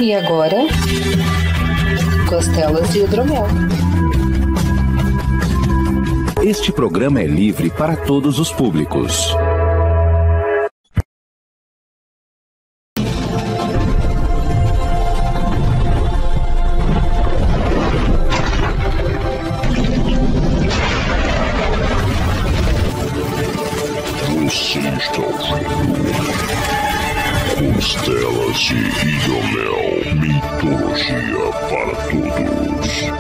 E agora, costelas de hidromel. Este programa é livre para todos os públicos. Você está ouvindo Costelas de Hidromel, mitologia para todos.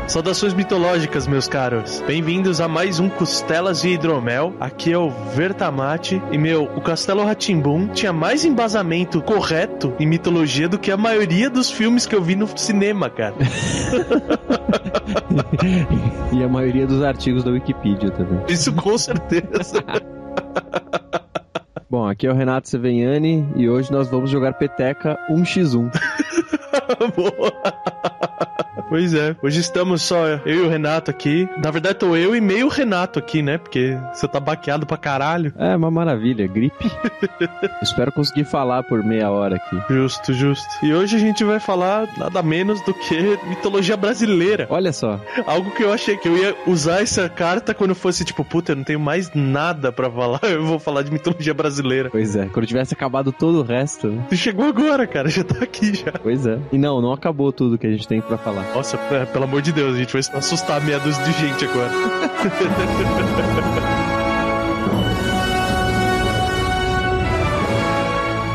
Saudações mitológicas, meus caros. Bem-vindos a mais um Costelas de Hidromel. Aqui é o Vertamati. E, o Castelo Rá-Tim-Bum tinha mais embasamento correto em mitologia do que a maioria dos filmes que eu vi no cinema, cara. E a maioria dos artigos da Wikipedia também. Isso com certeza. Bom, aqui é o Renato Seveniani e hoje nós vamos jogar peteca 1x1. Boa. Pois é, hoje estamos só eu e o Renato aqui. Na verdade, tô eu e meio Renato aqui, né? Porque você tá baqueado pra caralho. É uma maravilha, gripe. Espero conseguir falar por meia hora aqui. Justo, justo. E hoje a gente vai falar nada menos do que mitologia brasileira. Olha só. Algo que eu achei que eu ia usar essa carta quando fosse tipo, puta, eu não tenho mais nada pra falar, eu vou falar de mitologia brasileira. Pois é, quando tivesse acabado todo o resto, né? Tu chegou agora, cara, já tá aqui já. Pois é. E não acabou tudo que a gente tem pra falar. Nossa, pelo amor de Deus, a gente vai assustar meia dúzia de gente agora.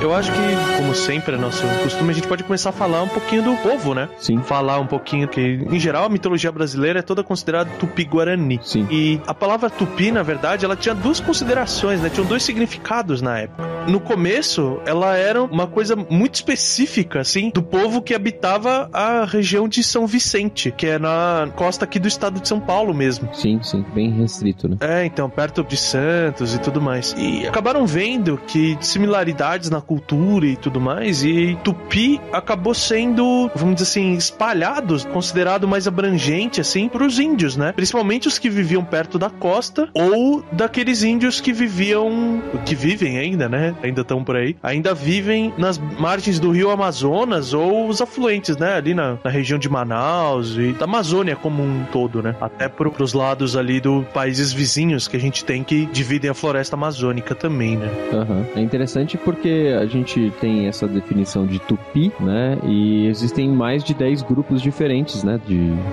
Eu acho que, como sempre é nosso costume, a gente pode começar a falar um pouquinho do povo, né? Sim. Falar um pouquinho que, em geral, a mitologia brasileira é toda considerada tupi-guarani. Sim. E a palavra tupi, na verdade, ela tinha duas considerações, né? Tinham dois significados na época. No começo, ela era uma coisa muito específica, assim, do povo que habitava a região de São Vicente, que é na costa aqui do estado de São Paulo mesmo. Sim, bem restrito, né? É, então, perto de Santos e tudo mais. E acabaram vendo que similaridades na cultura e tudo mais, e Tupi acabou sendo, vamos dizer assim, espalhado, considerado mais abrangente, assim, pros índios, né? Principalmente os que viviam perto da costa, ou daqueles índios que vivem ainda, né? Ainda estão por aí, ainda vivem nas margens do rio Amazonas, ou os afluentes, né? Ali na região de Manaus e da Amazônia como um todo, né? Até pros lados ali dos países vizinhos que a gente tem que dividem a floresta amazônica também, né? Uhum. É interessante porque a gente tem essa definição de tupi, né? E existem mais de 10 grupos diferentes, né?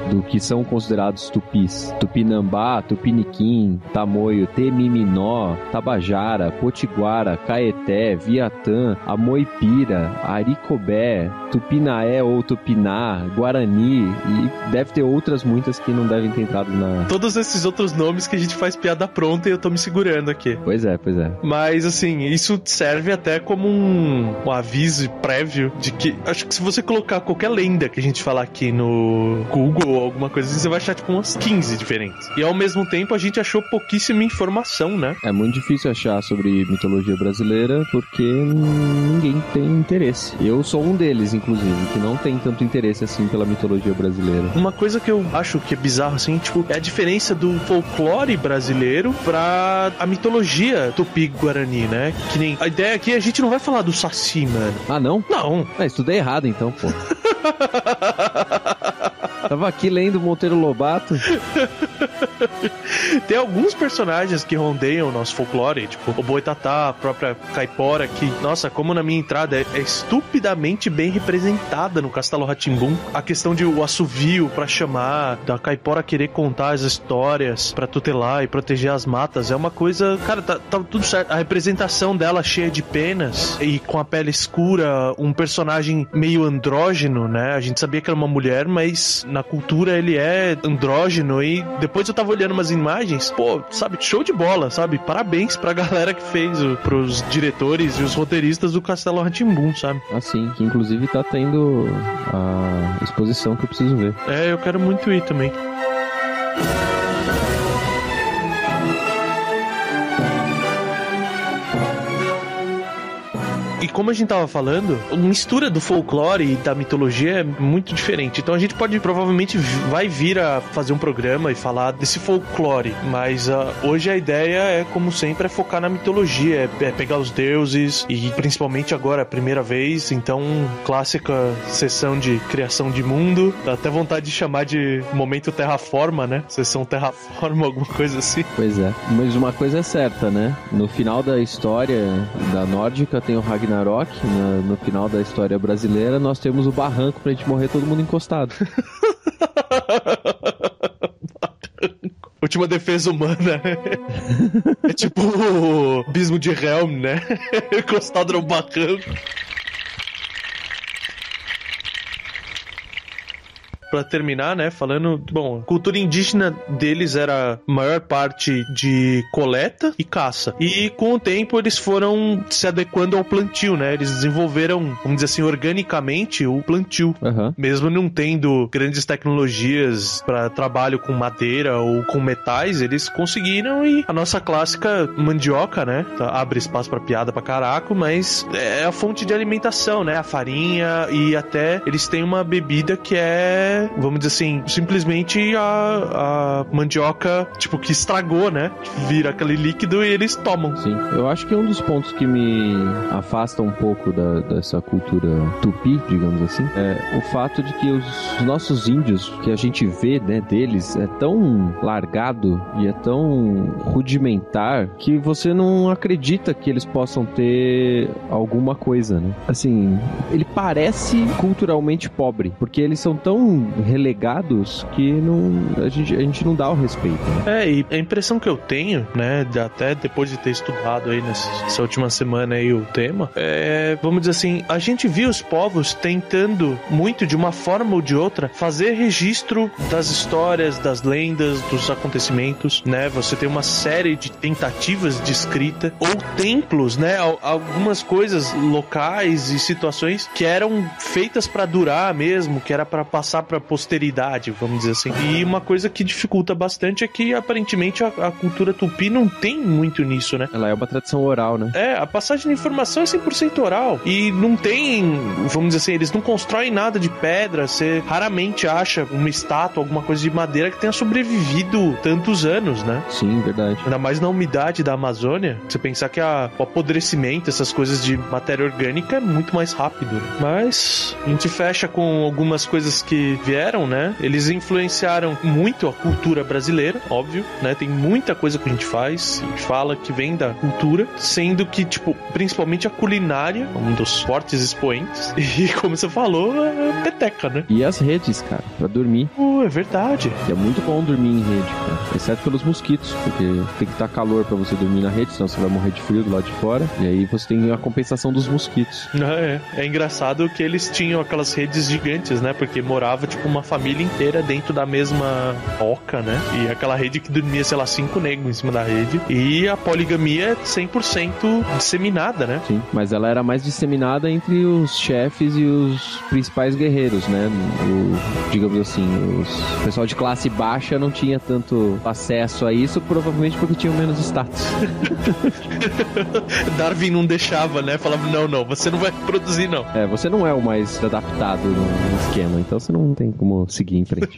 Do que são considerados tupis. Tupinambá, Tupiniquim, Tamoio, Temiminó, Tabajara, Potiguara, Caeté, Viatã, Amoipira, Aricobé, Tupinaé ou Tupiná, Guarani, e deve ter outras muitas que não devem ter entrado na... Todos esses outros nomes que a gente faz piada pronta e eu tô me segurando aqui. Pois é. Mas, assim, isso serve até como um aviso prévio de que, acho que se você colocar qualquer lenda que a gente falar aqui no Google ou alguma coisa assim, você vai achar tipo umas 15 diferentes. E ao mesmo tempo a gente achou pouquíssima informação, né? É muito difícil achar sobre mitologia brasileira porque ninguém tem interesse. Eu sou um deles, inclusive, que não tem tanto interesse assim pela mitologia brasileira. Uma coisa que eu acho que é bizarro, assim, tipo, é a diferença do folclore brasileiro pra a mitologia tupi-guarani, né? Que nem... A ideia aqui, a gente não vai falar do Saci, mano. Ah, não? Não. Estudei errado, então, pô. Tava aqui lendo Monteiro Lobato. Tem alguns personagens que rondeiam o nosso folclore, tipo o Boitatá, a própria Caipora, que, nossa, como na minha entrada é estupidamente bem representada no Castelo Rá-Tim-Bum. A questão de o assovio pra chamar, da Caipora querer contar as histórias pra tutelar e proteger as matas, é uma coisa, cara, tá tudo certo. A representação dela cheia de penas e com a pele escura, um personagem meio andrógeno, né? A gente sabia que era uma mulher, mas na cultura ele é andrógeno, e depois eu tava olhando umas imagens, pô, sabe, show de bola, sabe? Parabéns pra galera que fez, pros diretores e os roteiristas do Castelo Rá-Tim-Bum, sabe? Assim, que inclusive tá tendo a exposição que eu preciso ver. É, eu quero muito ir também. E como a gente tava falando, a mistura do folclore e da mitologia é muito diferente. Então a gente provavelmente vai vir a fazer um programa e falar desse folclore, mas hoje a ideia é, como sempre, é focar na mitologia, é pegar os deuses e principalmente agora, a primeira vez, então clássica sessão de criação de mundo, dá até vontade de chamar de momento terraforma, né? Sessão terraforma, alguma coisa assim. Pois é, mas uma coisa é certa, né? No final da história da nórdica tem o Ragnarok, no final da história brasileira nós temos o barranco pra gente morrer todo mundo encostado. Última defesa humana. É tipo o abismo de Helm, né? Encostado no barranco. Pra terminar, né, falando, bom, a cultura indígena deles era a maior parte de coleta e caça. E com o tempo eles foram se adequando ao plantio, né? Eles desenvolveram, vamos dizer assim, organicamente o plantio. Uhum. Mesmo não tendo grandes tecnologias para trabalho com madeira ou com metais, eles conseguiram, e a nossa clássica mandioca, né? Abre espaço pra piada pra caraco, mas é a fonte de alimentação, né? A farinha, e até eles têm uma bebida que é, vamos dizer assim, simplesmente a mandioca, tipo, que estragou, né? Que vira aquele líquido e eles tomam. Sim, eu acho que um dos pontos que me afasta um pouco dessa cultura tupi, digamos assim, é o fato de que os nossos índios, que a gente vê, né, deles, é tão largado e é tão rudimentar que você não acredita que eles possam ter alguma coisa, né? Assim, ele parece culturalmente pobre, porque eles são tão relegados que a gente não dá o respeito, né? E a impressão que eu tenho, né, até depois de ter estudado aí nessa última semana aí o tema, vamos dizer assim, a gente viu os povos tentando muito, de uma forma ou de outra, fazer registro das histórias, das lendas, dos acontecimentos, né? Você tem uma série de tentativas de escrita, ou templos, né? Algumas coisas locais e situações que eram feitas pra durar mesmo, que era pra passar pra posteridade, vamos dizer assim. E uma coisa que dificulta bastante é que, aparentemente, a cultura tupi não tem muito nisso, né? Ela é uma tradição oral, né? A passagem de informação é 100% oral. E não tem, vamos dizer assim, eles não constroem nada de pedra. Você raramente acha uma estátua, alguma coisa de madeira que tenha sobrevivido tantos anos, né? Sim, verdade. Ainda mais na umidade da Amazônia. Você pensar que o apodrecimento, essas coisas de matéria orgânica, é muito mais rápido, né? Mas a gente fecha com algumas coisas que vieram, né? Eles influenciaram muito a cultura brasileira, óbvio, né? Tem muita coisa que a gente faz e fala que vem da cultura, sendo que, tipo, principalmente a culinária, um dos fortes expoentes. E, como você falou, a peteca, né? E as redes, cara, pra dormir. É verdade. E é muito bom dormir em rede, cara. Exceto pelos mosquitos, porque tem que estar calor pra você dormir na rede, senão você vai morrer de frio do lado de fora. E aí você tem a compensação dos mosquitos. É engraçado que eles tinham aquelas redes gigantes, né? Porque morava, tipo, uma família inteira dentro da mesma oca, né? E aquela rede que dormia, sei lá, 5 negros em cima da rede. E a poligamia é 100% disseminada, né? Sim, mas ela era mais disseminada entre os chefes e os principais guerreiros, né? Digamos assim, o pessoal de classe baixa não tinha tanto acesso a isso, provavelmente porque tinham menos status. Darwin não deixava, né? Falava, não, você não vai produzir, não. Você não é o mais adaptado no esquema, então você não tem como seguir em frente.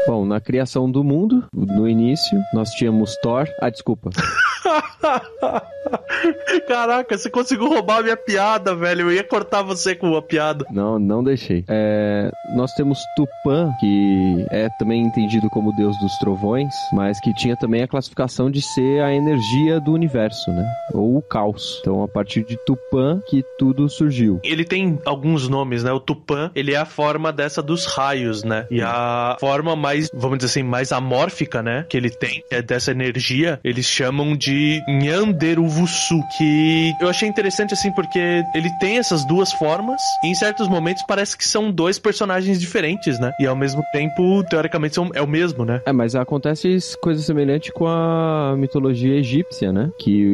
Bom, na criação do mundo, no início, nós tínhamos Thor. Desculpa. Caraca, você conseguiu roubar a minha piada, velho. Eu ia cortar você com a piada. Não deixei. Nós temos Tupã, que é também entendido como deus dos trovões, mas que tinha também a classificação de ser a energia do universo, né? Ou o caos. Então, a partir de Tupã que tudo surgiu. Ele tem alguns nomes, né? O Tupã, ele é a forma dessa dos raios, né? E a forma mais, vamos dizer assim, mais amórfica, né? Que ele tem, dessa energia, eles chamam de Nyanderuvusu, que E eu achei interessante, assim, porque ele tem essas duas formas, e em certos momentos parece que são dois personagens diferentes, né? E ao mesmo tempo, teoricamente, é o mesmo, né? Mas acontece coisa semelhante com a mitologia egípcia, né? Que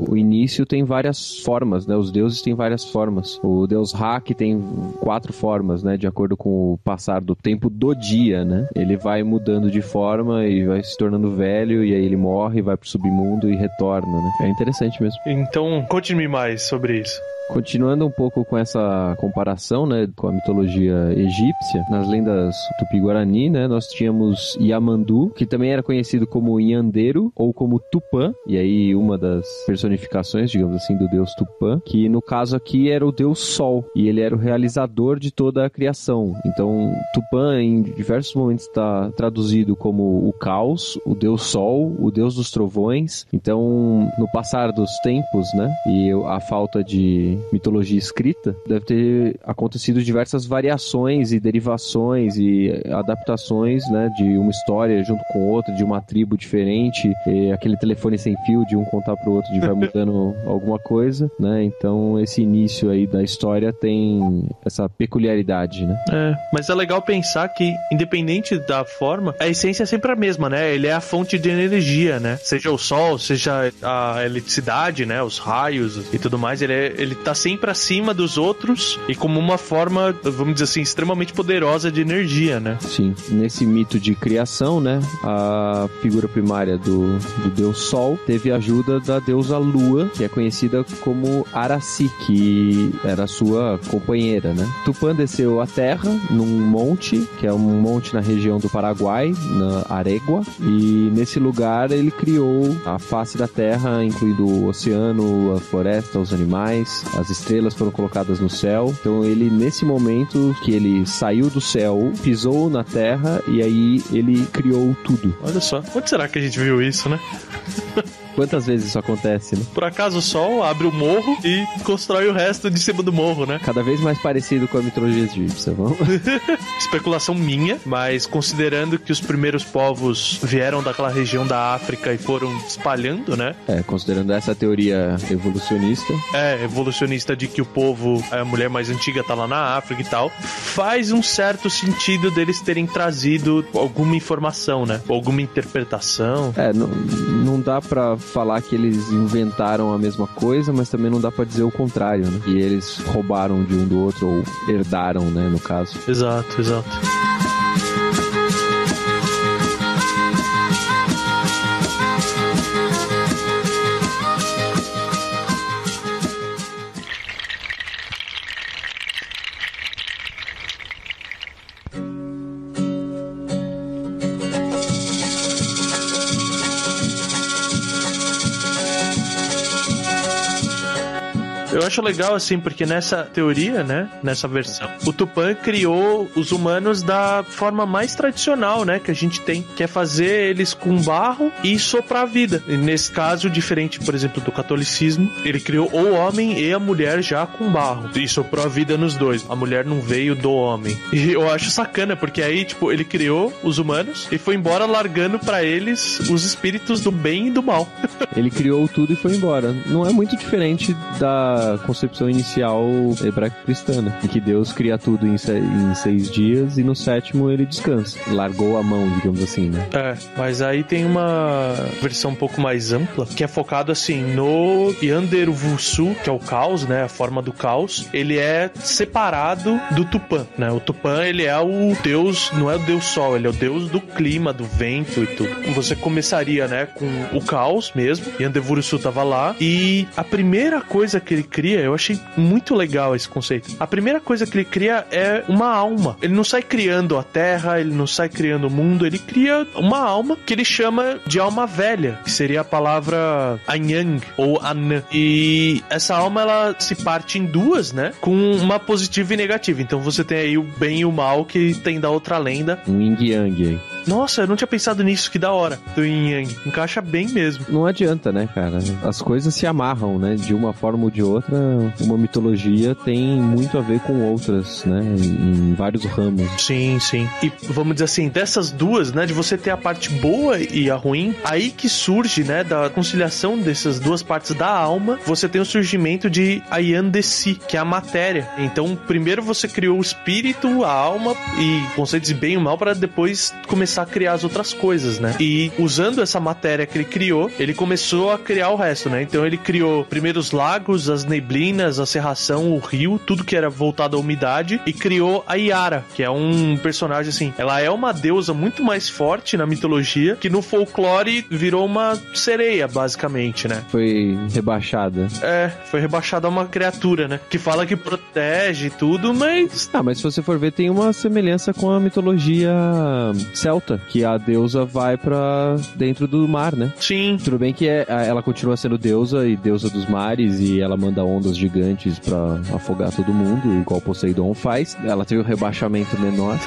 o início tem várias formas, né? Os deuses têm várias formas. O deus Ra, que tem 4 formas, né? De acordo com o passar do tempo do dia, né? Ele vai mudando de forma e vai se tornando velho, e aí ele morre, vai pro submundo e retorna, né? É interessante mesmo. Então, conte-me mais sobre isso. Continuando um pouco com essa comparação, né, com a mitologia egípcia, nas lendas Tupi-Guarani, né, nós tínhamos Yamandu, que também era conhecido como Nhanderu ou como Tupã, e aí uma das personificações, digamos assim, do deus Tupã, que no caso aqui era o deus Sol, e ele era o realizador de toda a criação. Então, Tupã em diversos momentos está traduzido como o caos, o deus Sol, o deus dos trovões. Então, no passar dos tempos, né, e a falta de mitologia escrita, deve ter acontecido diversas variações e derivações e adaptações, né, de uma história junto com outra, de uma tribo diferente, e aquele telefone sem fio de um contar pro outro, de vai mudando alguma coisa, né? Então esse início aí da história tem essa peculiaridade, né? Mas é legal pensar que, independente da forma, a essência é sempre a mesma, né? Ele é a fonte de energia, né? Seja o sol, seja a eletricidade, né? Os raios e tudo mais, ele tá sempre acima dos outros e como uma forma, vamos dizer assim, extremamente poderosa de energia, né? Sim. Nesse mito de criação, né, a figura primária do deus Sol teve a ajuda da deusa Lua, que é conhecida como Araci, que era sua companheira, né? Tupã desceu à Terra num monte, que é um monte na região do Paraguai, na Arégua, e nesse lugar ele criou a face da Terra, incluindo o oceano, a floresta, os animais. As estrelas foram colocadas no céu. Então ele, nesse momento que ele saiu do céu, pisou na terra e aí ele criou tudo. Olha só, onde será que a gente viu isso, né? Quantas vezes isso acontece, né? Por acaso o Sol abre o morro e constrói o resto de cima do morro, né? Cada vez mais parecido com a mitologia egípcia, vamos? Especulação minha, mas considerando que os primeiros povos vieram daquela região da África e foram espalhando, né? Considerando essa teoria evolucionista. Evolucionista de que o povo, a mulher mais antiga tá lá na África e tal, faz um certo sentido deles terem trazido alguma informação, né? Alguma interpretação. Não dá pra falar que eles inventaram a mesma coisa, mas também não dá pra dizer o contrário, né? E eles roubaram de um do outro, ou herdaram, né, no caso. Exato. Eu acho legal, assim, porque nessa teoria, né, nessa versão, o Tupã criou os humanos da forma mais tradicional, né, que a gente tem, que é fazer eles com barro e soprar a vida. E nesse caso, diferente, por exemplo, do catolicismo, ele criou o homem e a mulher já com barro e soprou a vida nos dois. A mulher não veio do homem. E eu acho sacana, porque aí, tipo, ele criou os humanos e foi embora largando pra eles os espíritos do bem e do mal. Ele criou tudo e foi embora. Não é muito diferente da concepção inicial hebraico-cristã, em que Deus cria tudo em 6 dias e no 7º ele descansa. Largou a mão, digamos assim, né? Mas aí tem uma versão um pouco mais ampla, que é focado assim no Yanderuvusu, que é o caos, né? A forma do caos. Ele é separado do Tupã, né? O Tupã, ele é o deus, não é o deus sol, ele é o deus do clima, do vento e tudo. Você começaria, né, com o caos mesmo. Yanderuvusu tava lá e a primeira coisa que ele cria, eu achei muito legal esse conceito. A primeira coisa que ele cria é uma alma. Ele não sai criando a terra, ele não sai criando o mundo, ele cria uma alma que ele chama de alma velha, que seria a palavra Anyang ou An. E essa alma, ela se parte em duas, né? Com uma positiva e negativa. Então você tem aí o bem e o mal que tem da outra lenda. Um yin yang aí. Nossa, eu não tinha pensado nisso, que da hora. Do Yin Yang. Encaixa bem mesmo. Não adianta, né, cara? As coisas se amarram, né? De uma forma ou de outra, uma mitologia tem muito a ver com outras, né? Em vários ramos. Sim, sim. E vamos dizer assim, dessas duas, né? De você ter a parte boa e a ruim, aí que surge, né? Da conciliação dessas duas partes da alma, você tem o surgimento de Ayan Desi, que é a matéria. Então, primeiro você criou o espírito, a alma e conceitos de bem e mal para depois começar a criar as outras coisas, né? E usando essa matéria que ele criou, ele começou a criar o resto, né? Então ele criou primeiro os lagos, as neblinas, a serração, o rio, tudo que era voltado à umidade, e criou a Yara, que é um personagem assim, ela é uma deusa muito mais forte na mitologia, que no folclore virou uma sereia, basicamente, né? Foi rebaixada. Foi rebaixada a uma criatura, né? Que fala que protege tudo, mas... Mas se você for ver, tem uma semelhança com a mitologia celta, que a deusa vai pra dentro do mar, né? Sim. Tudo bem que ela continua sendo deusa e deusa dos mares, e ela manda ondas gigantes pra afogar todo mundo, igual Poseidon faz. Ela tem um rebaixamento menor,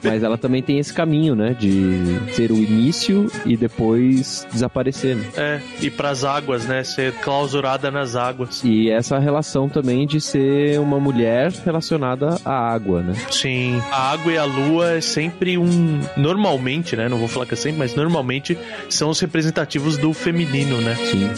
mas ela também tem esse caminho, né? De ser o início e depois desaparecer, né? E pras águas, né? Ser clausurada nas águas. E essa relação também de ser uma mulher relacionada à água, né? Sim. A água e a lua é sempre normalmente, né? Não vou falar que é sempre, mas normalmente são os representativos do feminino, né? Sim.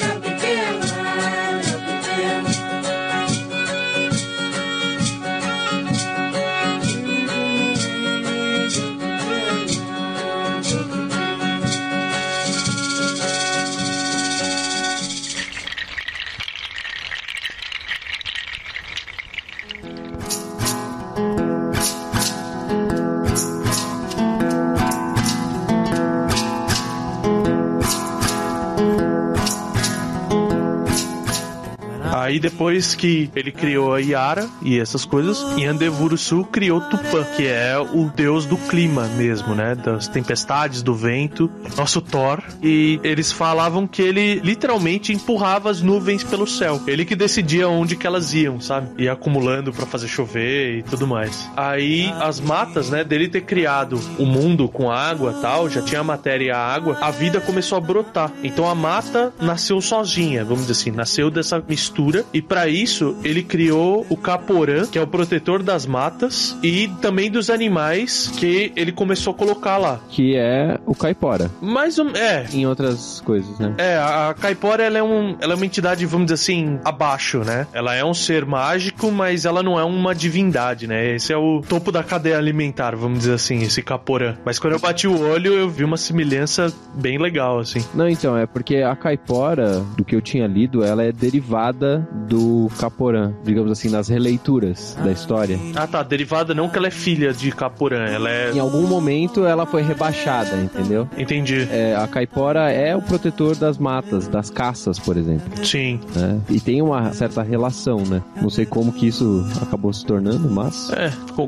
Aí depois que ele criou a Yara e essas coisas, Yandevuru-Su criou Tupã, que é o deus do clima mesmo, né? Das tempestades, do vento, nosso Thor. E eles falavam que ele literalmente empurrava as nuvens pelo céu. Ele que decidia onde que elas iam, sabe? Ia acumulando pra fazer chover e tudo mais. Aí as matas, né, dele ter criado o mundo com água e tal, já tinha a matéria e a água, a vida começou a brotar. Então a mata nasceu sozinha, vamos dizer assim, nasceu dessa mistura. E para isso ele criou o Caporã, que é o protetor das matas e também dos animais, que ele começou a colocar lá. Que é o Caipora. Mas em outras coisas, né? A Caipora, ela é uma entidade, vamos dizer assim, abaixo, né? Ela é um ser mágico, mas ela não é uma divindade, né? Esse é o topo da cadeia alimentar, vamos dizer assim, esse Caporã. Mas quando eu bati o olho, eu vi uma semelhança bem legal, assim. Não, então, é porque a Caipora, do que eu tinha lido, ela é derivada do Caporã, digamos assim, nas releituras da história. Ah, tá, derivada não que ela é filha de Caporã, ela é... Em algum momento ela foi rebaixada, entendeu? Entendi. A Caipora é o protetor das matas, das caças, por exemplo. Sim. E tem uma certa relação, né? Não sei como que isso acabou se tornando, mas...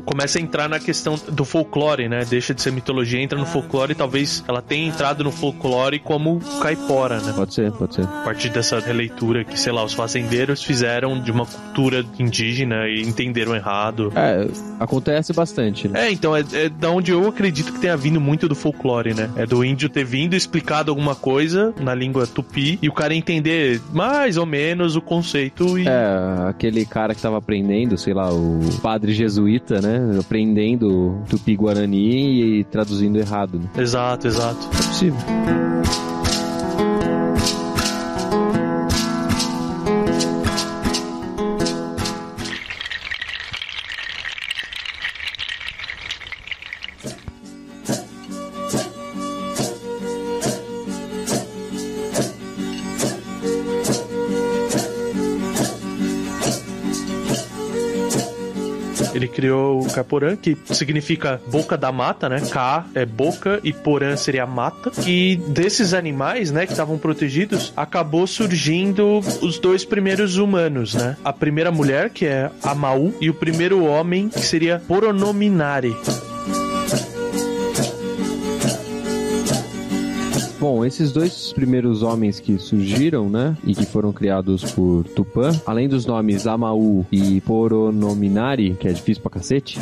Começa a entrar na questão do folclore, né? Deixa de ser mitologia, entra no folclore e talvez ela tenha entrado no folclore como Caipora, né? Pode ser. A partir dessa releitura que, sei lá, os fazendeiros fizeram de uma cultura indígena e entenderam errado. Acontece bastante, né? Então, é da onde eu acredito que tenha vindo muito do folclore, né? É do índio ter vindo, explicado alguma coisa na língua tupi e o cara entender mais ou menos o conceito e... aquele cara que tava aprendendo, sei lá, o padre jesuíta, né? Aprendendo tupi-guarani e traduzindo errado, né? Exato. É possível. Ele criou o Caporã, que significa boca da mata, né? Ka é boca e Porã seria mata. E desses animais, né, que estavam protegidos, acabou surgindo os dois primeiros humanos, né? A primeira mulher, que é Amau, e o primeiro homem, que seria Poronominari. Bom, esses dois primeiros homens que surgiram, né, e que foram criados por Tupã, além dos nomes Amaú e Poronominari, que é difícil pra cacete,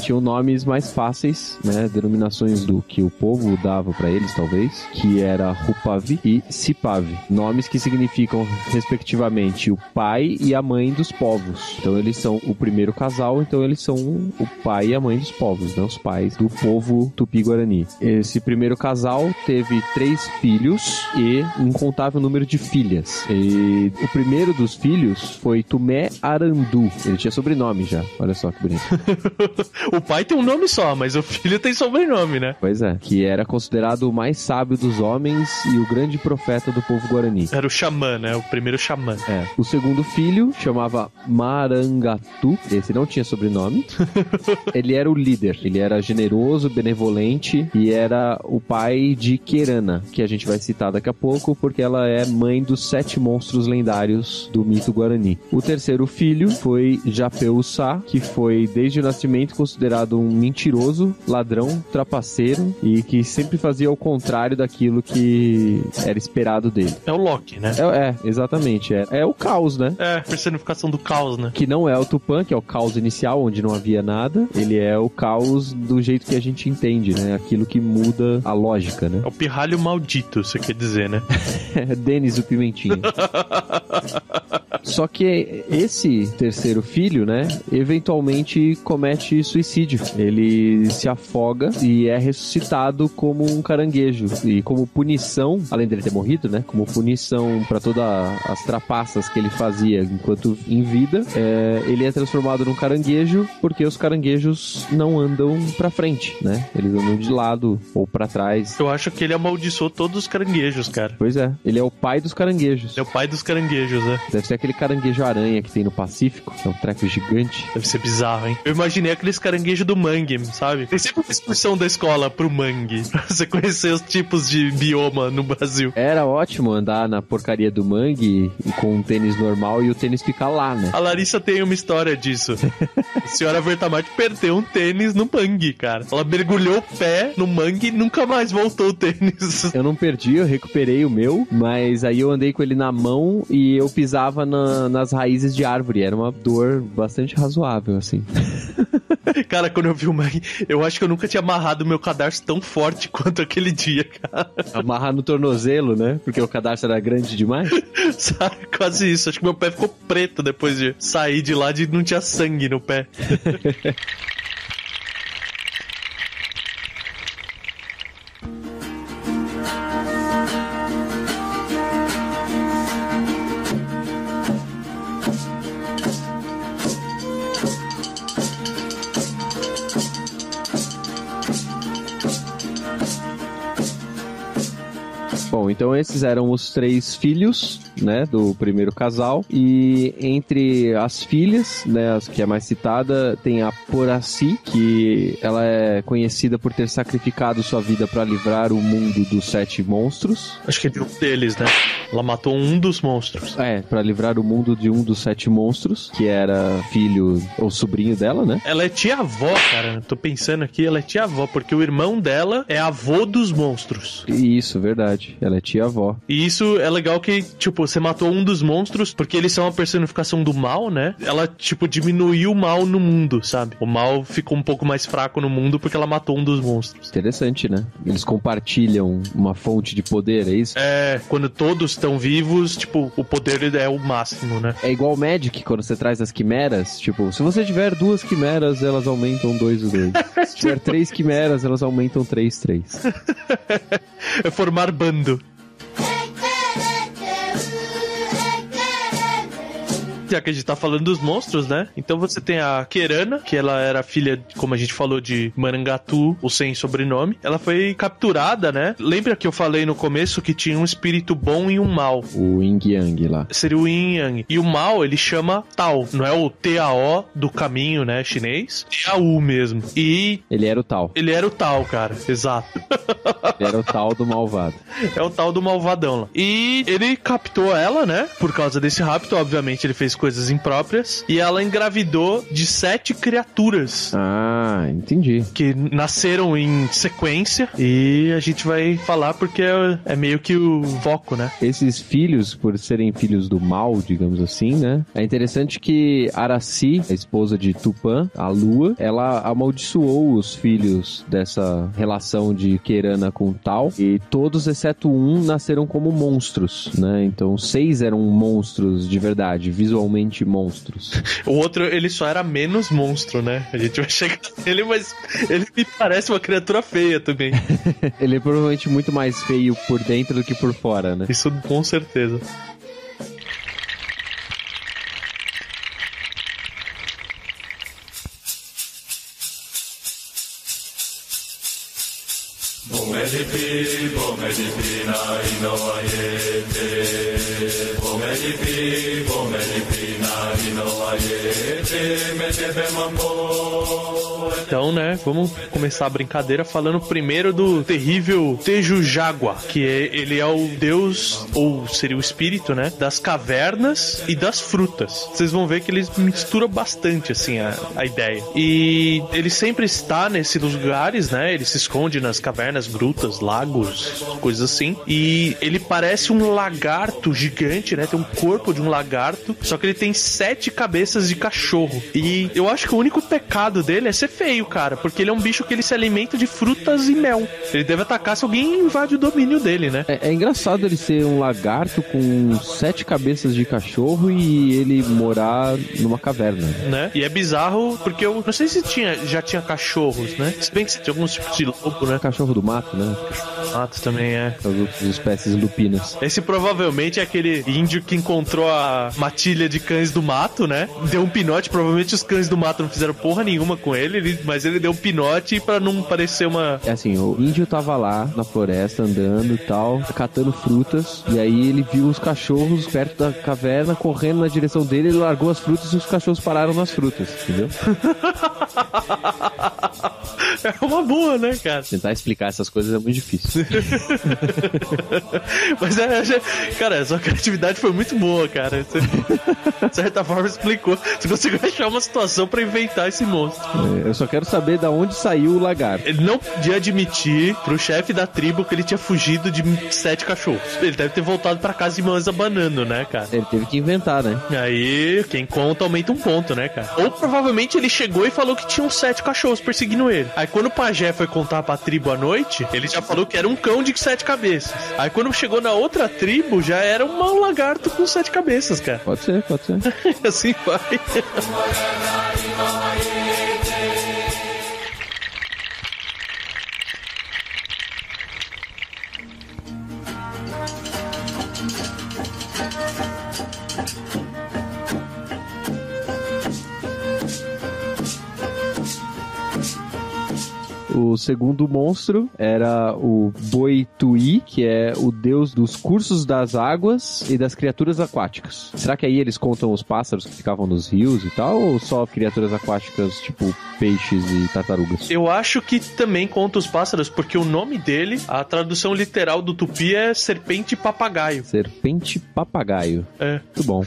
tinham nomes mais fáceis, né, denominações do que o povo dava pra eles, talvez, que era Rupavi e Sipavi, nomes que significam, respectivamente, o pai e a mãe dos povos. Então eles são o primeiro casal, então eles são o pai e a mãe dos povos, né, os pais do povo Tupi-Guarani. Esse primeiro casal teve 3 filhos e um incontável número de filhas. E o primeiro dos filhos foi Tumé Arandu. Ele tinha sobrenome já. Olha só que bonito. O pai tem um nome só, mas o filho tem sobrenome, né? Pois é. Que era considerado o mais sábio dos homens e o grande profeta do povo Guarani. Era o xamã, né? O primeiro xamã. O segundo filho chamava Marangatu. Esse não tinha sobrenome. Ele era o líder. Ele era generoso, benevolente e era o pai de Kerana, que a gente vai citar daqui a pouco, porque ela é mãe dos 7 monstros lendários do mito Guarani. O terceiro filho foi Japeu-Sá, que foi desde o nascimento considerado um mentiroso, ladrão, trapaceiro e que sempre fazia o contrário daquilo que era esperado dele. É o Loki, né? Exatamente. É o caos, né? É, personificação do caos, né? Que não é o Tupã, que é o caos inicial, onde não havia nada. Ele é o caos do jeito que a gente entende, né? Aquilo que muda a lógica, né? É o pirralho maldito, você quer dizer, né? Denis o Pimentinha. Só que esse terceiro filho, né, eventualmente comete suicídio. Ele se afoga e é ressuscitado como um caranguejo. E como punição, além dele ter morrido, né, como punição para todas as trapaças que ele fazia enquanto em vida, ele é transformado num caranguejo porque os caranguejos não andam pra frente, né? Eles andam de lado ou pra trás. Eu acho que ele amaldiçoou todos os caranguejos, cara. Pois é, ele é o pai dos caranguejos. É o pai dos caranguejos, né? Deve ser aquele caranguejo-aranha que tem no Pacífico, que é um treco gigante. Deve ser bizarro, hein? Eu imaginei aqueles caranguejos do mangue, sabe? Tem sempre uma excursão da escola pro mangue, pra você conhecer os tipos de bioma no Brasil. Era ótimo andar na porcaria do mangue com um tênis normal e o tênis ficar lá, né? A Larissa tem uma história disso. A senhora Vertamati perdeu um tênis no mangue, cara. Ela mergulhou o pé no mangue e nunca mais voltou o tênis. Eu não perdi, eu recuperei o meu, mas aí eu andei com ele na mão e eu pisava nas raízes de árvore. Era uma dor bastante razoável, assim. Cara, quando eu vi o mangue, eu acho que eu nunca tinha amarrado o meu cadarço tão forte quanto aquele dia, cara. Amarrar no tornozelo, né? Porque o cadarço era grande demais. Sabe, quase isso. Acho que meu pé ficou preto depois de sair de lá e não tinha sangue no pé. Bom, então esses eram os 3 filhos, né, do primeiro casal. E entre as filhas, né, as que é mais citada, tem a Poraci, que ela é conhecida por ter sacrificado sua vida para livrar o mundo dos 7 monstros. Acho que é de um deles, né? Ela matou um dos monstros. Para livrar o mundo de um dos 7 monstros, que era filho ou sobrinho dela, né? Ela é tia-avó, cara. Tô pensando aqui, ela é tia-avó, porque o irmão dela é avô dos monstros. Isso, verdade. Ela é tia-avó. E isso é legal que, tipo, você matou um dos monstros, porque eles são a personificação do mal, né? Ela, tipo, diminuiu o mal no mundo, sabe? O mal ficou um pouco mais fraco no mundo porque ela matou um dos monstros. Interessante, né? Eles compartilham uma fonte de poder, é isso? É, quando todos estão vivos, tipo, o poder é o máximo, né? É igual o Magic, quando você traz as quimeras, tipo, se você tiver 2 quimeras, elas aumentam 2 e 2. Se tiver 3 quimeras, elas aumentam 3 e 3. É formar bando. Já que a gente tá falando dos monstros, né? Então você tem a Kerana, que ela era filha, como a gente falou, de Marangatu, o sem sobrenome. Ela foi capturada, né? Lembra que eu falei no começo que tinha um espírito bom e um mal? O Yin Yang lá. Seria o Yin Yang. E o mal, ele chama Tao. Não é o T-A-O do caminho, né? Chinês. T-A-U mesmo. E... ele era o Tao. Ele era o Tao, cara. Exato. Ele era o Tao do malvado. É o tal do malvadão lá. E ele captou ela, né? Por causa desse rapto, obviamente, ele fez com coisas impróprias e ela engravidou de 7 criaturas. Ah, entendi. Que nasceram em sequência e a gente vai falar porque é meio que o foco, né? Esses filhos, por serem filhos do mal, digamos assim, né? É interessante que Araci, a esposa de Tupã, a Lua, ela amaldiçoou os filhos dessa relação de Querana com Tal e todos, exceto um, nasceram como monstros, né? Então 6 eram monstros de verdade, visualmente monstros. O outro, ele só era menos monstro, né? A gente vai chegar nele, mas ele me parece uma criatura feia também. Ele é provavelmente muito mais feio por dentro do que por fora, né? Isso com certeza. Então, né, vamos começar a brincadeira falando primeiro do terrível Tejujagua, que ele é o deus, ou seria o espírito, né, das cavernas e das frutas. Vocês vão ver que ele mistura bastante, assim, a ideia. E ele sempre está nesses lugares, né, ele se esconde nas cavernas, grutas, lagos, coisas assim. E ele parece um lagarto gigante, né, tem um corpo de um lagarto, só que ele tem 7 cabeças de cachorro. E eu acho que o único pecado dele é ser feio, cara, porque ele é um bicho que ele se alimenta de frutas e mel. Ele deve atacar se alguém invade o domínio dele, né? É engraçado ele ser um lagarto com 7 cabeças de cachorro e ele morar numa caverna, né? E é bizarro porque eu não sei se já tinha cachorros, né? Se bem que tinha alguns tipos de lobo, né? Cachorro do mato, né? Mato também é. As outras espécies lupinas. Esse provavelmente é aquele índio que encontrou a matilha de cães do mato, né? Deu um pinote, provavelmente os cães do mato não fizeram porra nenhuma com ele, mas ele deu um pinote pra não parecer uma... É assim, o índio tava lá na floresta andando e tal, catando frutas, e aí ele viu os cachorros perto da caverna correndo na direção dele, ele largou as frutas e os cachorros pararam nas frutas, entendeu? É uma boa, né, cara? Tentar explicar essas coisas é muito difícil. Mas cara, a sua criatividade foi muito boa, cara. Você, de certa forma, explicou. Você conseguiu achar uma situação pra inventar esse monstro. Eu só quero saber de onde saiu o lagarto. Ele não podia admitir pro chefe da tribo que ele tinha fugido de 7 cachorros. Ele deve ter voltado pra casa de mãos abanando, né, cara? Ele teve que inventar, né? Aí, quem conta aumenta um ponto, né, cara? Ou provavelmente ele chegou e falou que tinham 7 cachorros perseguindo ele. Aí quando o pajé foi contar pra tribo à noite, ele já falou que era um cão de 7 cabeças. Aí quando chegou na outra tribo, já era um lagarto com 7 cabeças, cara. Pode ser, pode ser. Assim vai. O segundo monstro era o Boituí, que é o deus dos cursos das águas e das criaturas aquáticas. Será que aí eles contam os pássaros que ficavam nos rios e tal, ou só criaturas aquáticas tipo peixes e tartarugas? Eu acho que também conta os pássaros, porque o nome dele, a tradução literal do tupi é serpente papagaio. Serpente papagaio. É. Muito bom.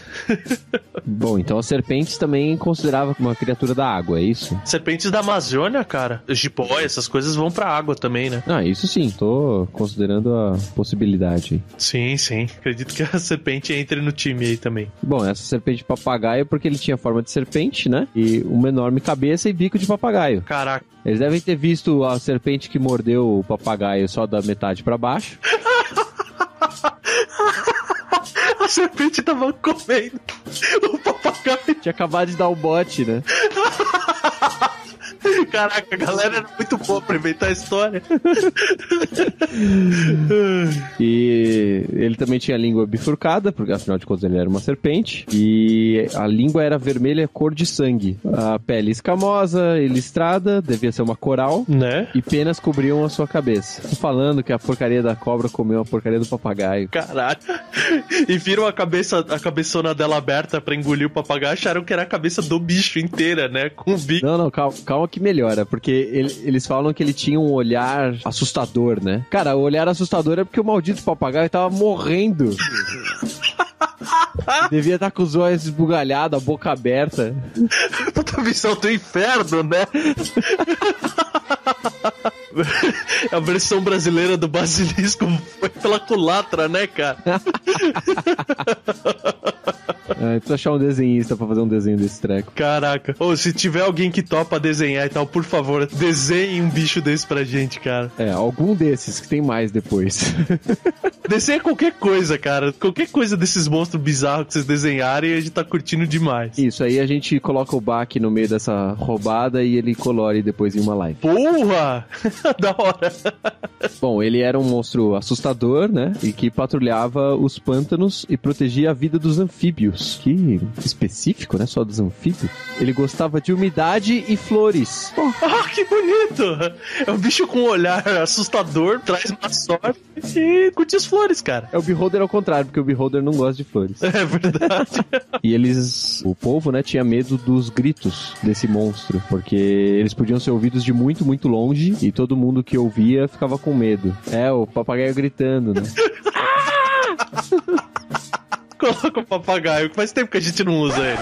Bom, então as serpentes também considerava uma criatura da água, é isso? Serpentes da Amazônia, cara. Jiboia, essas coisas vão pra água também, né? Ah, isso sim. Tô considerando a possibilidade. Sim, sim. Acredito que a serpente entre no time aí também. Bom, essa serpente papagaio é porque ele tinha forma de serpente, né? E uma enorme cabeça e bico de papagaio. Caraca. Eles devem ter visto a serpente que mordeu o papagaio só da metade pra baixo. A serpente tava comendo o papagaio. Tinha acabado de dar o bote, né? Caraca, a galera era muito boa pra inventar a história. E ele também tinha a língua bifurcada, porque afinal de contas ele era uma serpente. E a língua era vermelha, cor de sangue. A pele escamosa e listrada, devia ser uma coral, né? E penas cobriam a sua cabeça. Tô falando que a porcaria da cobra comeu a porcaria do papagaio. Caralho. E viram a cabeçona dela aberta pra engolir o papagaio, acharam que era a cabeça do bicho inteira, né? Com o bico. Não, calma que melhora, porque eles falam que ele tinha um olhar assustador, né? Cara, o olhar assustador é porque o maldito papagaio tava morrendo. Devia estar com os olhos esbugalhados, a boca aberta. Puta visão do inferno, né? A versão brasileira do basilisco foi pela culatra, né, cara? Precisa achar um desenhista pra fazer um desenho desse treco. Caraca. Ô, se tiver alguém que topa desenhar e tal, por favor, desenhe um bicho desse pra gente, cara. Algum desses, que tem mais depois. Desenha qualquer coisa, cara. Qualquer coisa desses monstros bizarros que vocês desenharem, a gente tá curtindo demais. Isso, aí a gente coloca o Bach no meio dessa roubada e ele colore depois em uma live. Porra! Da hora. Bom, ele era um monstro assustador, né? E que patrulhava os pântanos e protegia a vida dos anfíbios. Que específico, né? Só dos anfíbios. Ele gostava de umidade e flores. Ah, que bonito! É um bicho com um olhar assustador, traz má sorte e curte as flores, cara. O Beholder ao contrário, porque o Beholder não gosta de flores. É verdade. E o povo, né, tinha medo dos gritos desse monstro, porque eles podiam ser ouvidos de muito, muito longe e todo mundo que ouvia ficava com medo. O papagaio gritando, né? Coloca o papagaio, que faz tempo que a gente não usa ele.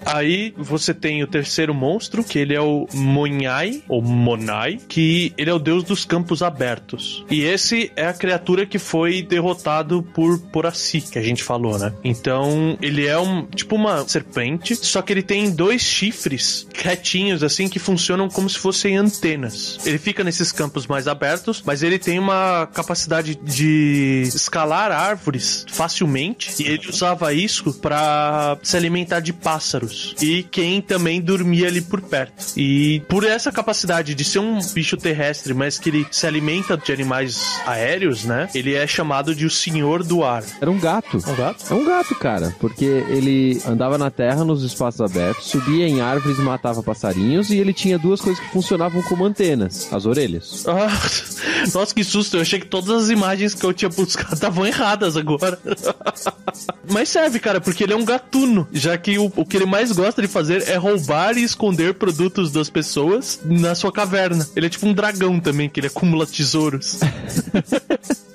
Aí você tem o terceiro monstro, que ele é o Monai, ou Monai, que ele é o deus dos campos abertos. E esse é a criatura que foi derrotado por Poraci, que a gente falou, né? Então, ele é tipo uma serpente, só que ele tem 2 chifres retinhos, assim, que funcionam como se fossem antenas. Ele fica nesses campos mais abertos, mas ele tem uma capacidade de escalar árvores facilmente, e ele usava isso pra se alimentar de pássaros. E quem também dormia ali por perto. E por essa capacidade de ser um bicho terrestre, mas que ele se alimenta de animais aéreos, né? Ele é chamado de o Senhor do Ar. Era um gato. Um gato? É um gato, cara. Porque ele andava na terra, nos espaços abertos, subia em árvores e matava passarinhos, e ele tinha 2 coisas que funcionavam como antenas. As orelhas. Nossa, que susto. Eu achei que todas as imagens que eu tinha buscado estavam erradas agora. Mas serve, cara, porque ele é um gatuno, já que o que ele mais gosta de fazer é roubar e esconder produtos das pessoas na sua caverna. Ele é tipo um dragão também, que ele acumula tesouros.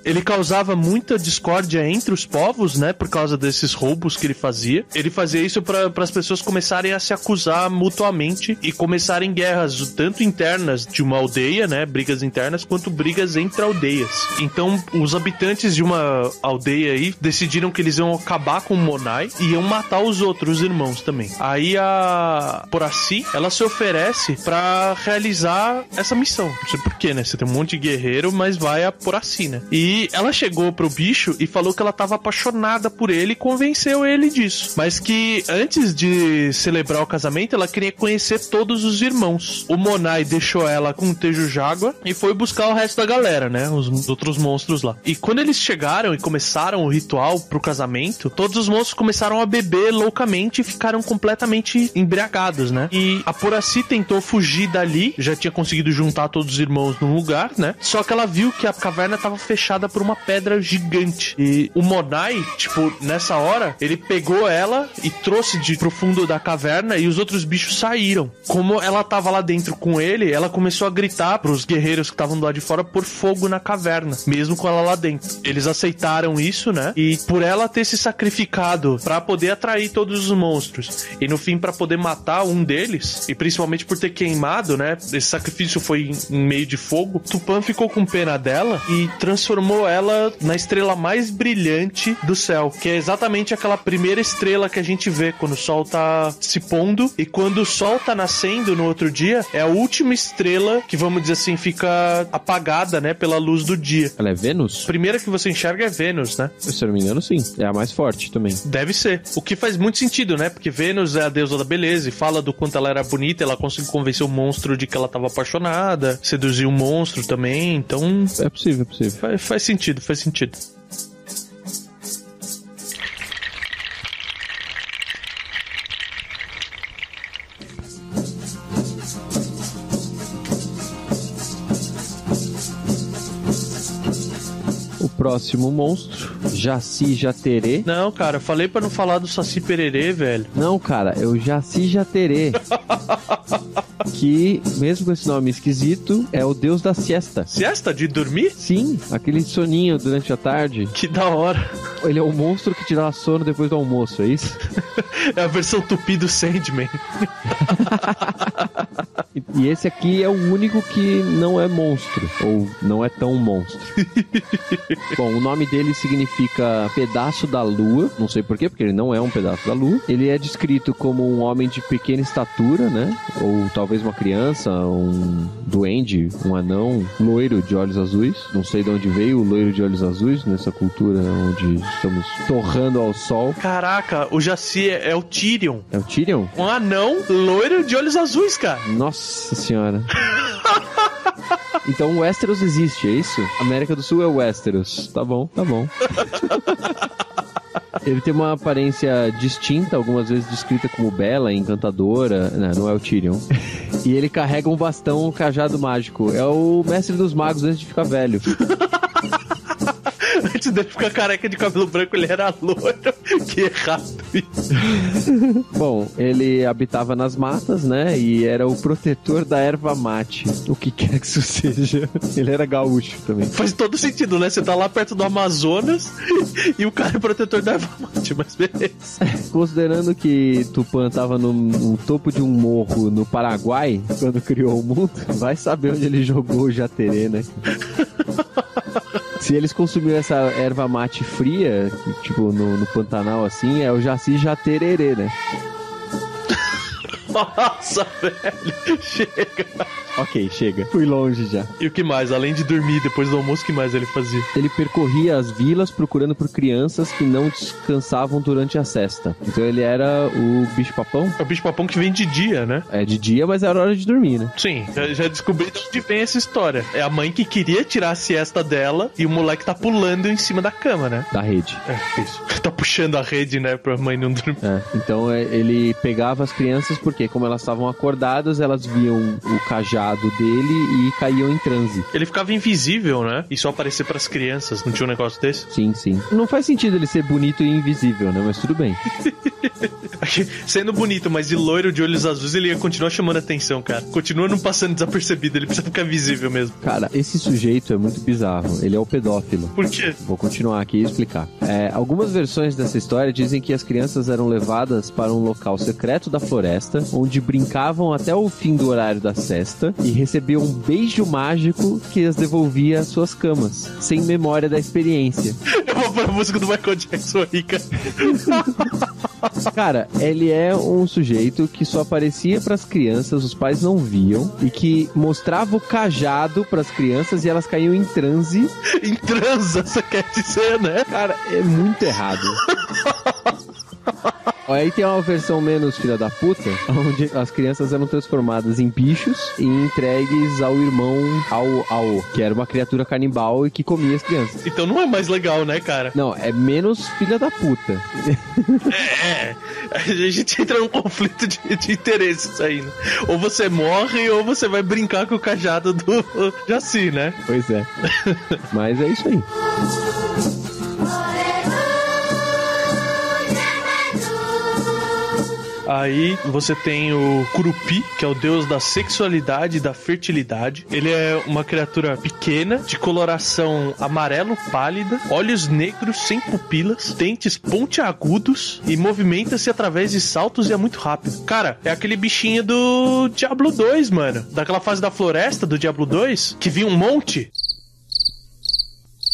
Ele causava muita discórdia entre os povos, né, por causa desses roubos que ele fazia. Ele fazia isso para as pessoas começarem a se acusar mutuamente e começarem guerras, tanto internas de uma aldeia, né, brigas internas, quanto brigas entre aldeias. Então, os habitantes de uma aldeia aí decidiram que eles iam acabar com o Monai e iam matar os outros irmãos também. Aí a Poraci, ela se oferece para realizar essa missão. Não sei porquê, né? Você tem um monte de guerreiro, mas vai a Poraci, né? E ela chegou pro bicho e falou que ela tava apaixonada por ele e convenceu ele disso. Mas que antes de celebrar o casamento, ela queria conhecer todos os irmãos. O Monai deixou ela com um Tejujágua e foi buscar o resto da galera, né? Os outros monstros lá. E quando eles chegaram e começaram o ritual pro casamento, todos os monstros começaram a beber loucamente e ficaram completamente embriagados, né? E a Poraci tentou fugir dali, já tinha conseguido juntar todos os irmãos num lugar, né? Só que ela viu que a caverna tava fechada por uma pedra gigante. E o Monai, tipo, nessa hora, ele pegou ela e trouxe pro fundo da caverna e os outros bichos saíram. Como ela tava lá dentro com ele, ela começou a gritar pros guerreiros que estavam do lado de fora por fogo na caverna, mesmo com ela lá dentro. Eles aceitaram isso, né? E por ela ter se sacrificado pra poder atrair todos os monstros e no fim pra poder matar um deles, e principalmente por ter queimado, né? Esse sacrifício foi em meio de fogo. Tupã ficou com pena dela e transformou ela na estrela mais brilhante do céu, que é exatamente aquela primeira estrela que a gente vê quando o sol tá se pondo, e quando o sol tá nascendo no outro dia, é a última estrela que, vamos dizer assim, fica apagada, né, pela luz do dia. Ela é Vênus? A primeira que você enxerga é Vênus, né? Se eu não me engano, sim. É a mais forte também. Deve ser. O que faz muito sentido, né? Porque Vênus é a deusa da beleza e fala do quanto ela era bonita, ela conseguiu convencer o monstro de que ela tava apaixonada, seduziu o monstro também, então... É possível, é possível. Faz sentido, faz sentido. Próximo monstro, Jaci Jaterê. Não, cara, falei pra não falar do Saci Pererê, velho. Não, cara, é o Jaci Jaterê. Que, mesmo com esse nome esquisito, é o deus da siesta. Siesta? De dormir? Sim, aquele soninho durante a tarde. Que da hora. Ele é o monstro que te dá sono depois do almoço, é isso? É a versão tupi do Sandman. E esse aqui é o único que não é monstro, ou não é tão monstro. Bom, o nome dele significa pedaço da lua, não sei porquê, porque ele não é um pedaço da lua. Ele é descrito como um homem de pequena estatura, né? Ou talvez uma criança, um duende, um anão, loiro de olhos azuis. Não sei de onde veio o loiro de olhos azuis, nessa cultura onde estamos torrando ao sol. Caraca, o Jaci é o Tyrion. É o Tyrion? Um anão loiro de olhos azuis, cara. Nossa senhora. Então o Westeros existe, é isso? América do Sul é o Westeros. Tá bom, tá bom. Ele tem uma aparência distinta, algumas vezes descrita como bela, encantadora. Não é o Tyrion. E ele carrega um bastão, um cajado mágico. É o mestre dos magos antes de ficar velho. Antes dele ficar careca de cabelo branco, ele era loiro. Que errado isso. Bom, ele habitava nas matas, né? E era o protetor da erva mate. O que quer que isso seja. Ele era gaúcho também. Faz todo sentido, né? Você tá lá perto do Amazonas e o cara é protetor da erva mate, mas beleza. Considerando que Tupã tava no topo de um morro no Paraguai, quando criou o mundo, vai saber onde ele jogou o Jaterê, né? Se eles consumiram essa erva mate fria, tipo no Pantanal assim, é o Jaci Jatererê, né? Nossa, velho, chega. Ok, chega. Fui longe já. E o que mais? Além de dormir depois do almoço, o que mais ele fazia? Ele percorria as vilas procurando por crianças que não descansavam durante a sesta. Então ele era o bicho-papão. É o bicho-papão que vem de dia, né? É de dia, mas era hora de dormir, né? Sim, já descobri de onde vem essa história. É a mãe que queria tirar a siesta dela e o moleque tá pulando em cima da cama, né? Da rede. É, isso. Tá puxando a rede, né, pra mãe não dormir. Então ele pegava as crianças porque, como elas estavam acordadas, elas viam o cajado dele e caíam em transe. Ele ficava invisível, né? E só aparecer pras crianças. Não tinha um negócio desse? Sim, sim. Não faz sentido ele ser bonito e invisível, né? Mas tudo bem. Sendo bonito, mas de loiro de olhos azuis, ele ia continuar chamando atenção, cara. Continua não passando desapercebido, ele precisa ficar visível mesmo. Cara, esse sujeito é muito bizarro. Ele é o pedófilo. Por quê? Vou continuar aqui e explicar. Algumas versões dessa história dizem que as crianças eram levadas para um local secreto da floresta, onde brincavam até o fim do horário da sesta e recebiam um beijo mágico que as devolvia às suas camas, sem memória da experiência. Eu vou pôr a música do Michael Jackson aí, cara. Cara, ele é um sujeito que só aparecia pras crianças, os pais não viam, e que mostrava o cajado pras crianças e elas caíam em transe. Em transa, você quer dizer, né? Cara, é muito errado. Aí tem uma versão menos filha da puta, onde as crianças eram transformadas em bichos e entregues ao irmão Ao, que era uma criatura canibal e que comia as crianças. Então não é mais legal, né, cara? Não, é menos filha da puta. A gente entra num conflito de interesses aí, né? Ou você morre ou você vai brincar com o cajado do Jaci, né? Pois é. Mas é isso aí. Aí você tem o Curupi, que é o deus da sexualidade e da fertilidade. Ele é uma criatura pequena, de coloração amarelo pálida, olhos negros sem pupilas, dentes pontiagudos e movimenta-se através de saltos e é muito rápido. Cara, é aquele bichinho do Diablo 2, mano. Daquela fase da floresta do Diablo 2, que vinha um monte.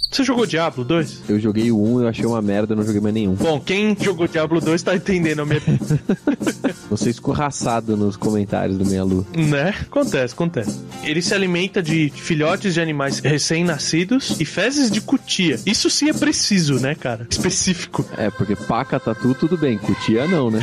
Você jogou Diablo 2? Eu joguei o 1, eu achei uma merda, não joguei mais nenhum. Bom, quem jogou Diablo 2 tá entendendo a minha... Você escorraçado nos comentários do Meia Lua. Né? Acontece. Ele se alimenta de filhotes de animais recém-nascidos e fezes de cutia. Isso sim é preciso, né, cara? Específico. É, porque paca, tatu, tudo bem. Cutia não, né?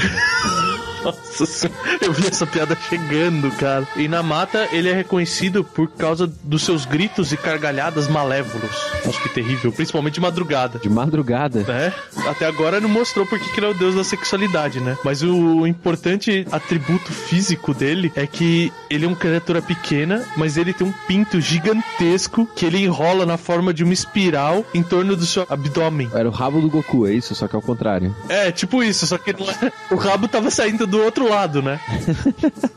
Nossa senhora, eu vi essa piada chegando, cara. E na mata, ele é reconhecido por causa dos seus gritos e gargalhadas malévolos. Nossa, que terrível. Principalmente de madrugada. De madrugada? É. Até agora não mostrou porque que ele é o deus da sexualidade, né? Mas o importante atributo físico dele é que ele é uma criatura pequena, mas ele tem um pinto gigantesco que ele enrola na forma de uma espiral em torno do seu abdômen. Era o rabo do Goku, é isso? Só que ao contrário. É, tipo isso, só que o rabo tava saindo do outro lado, né?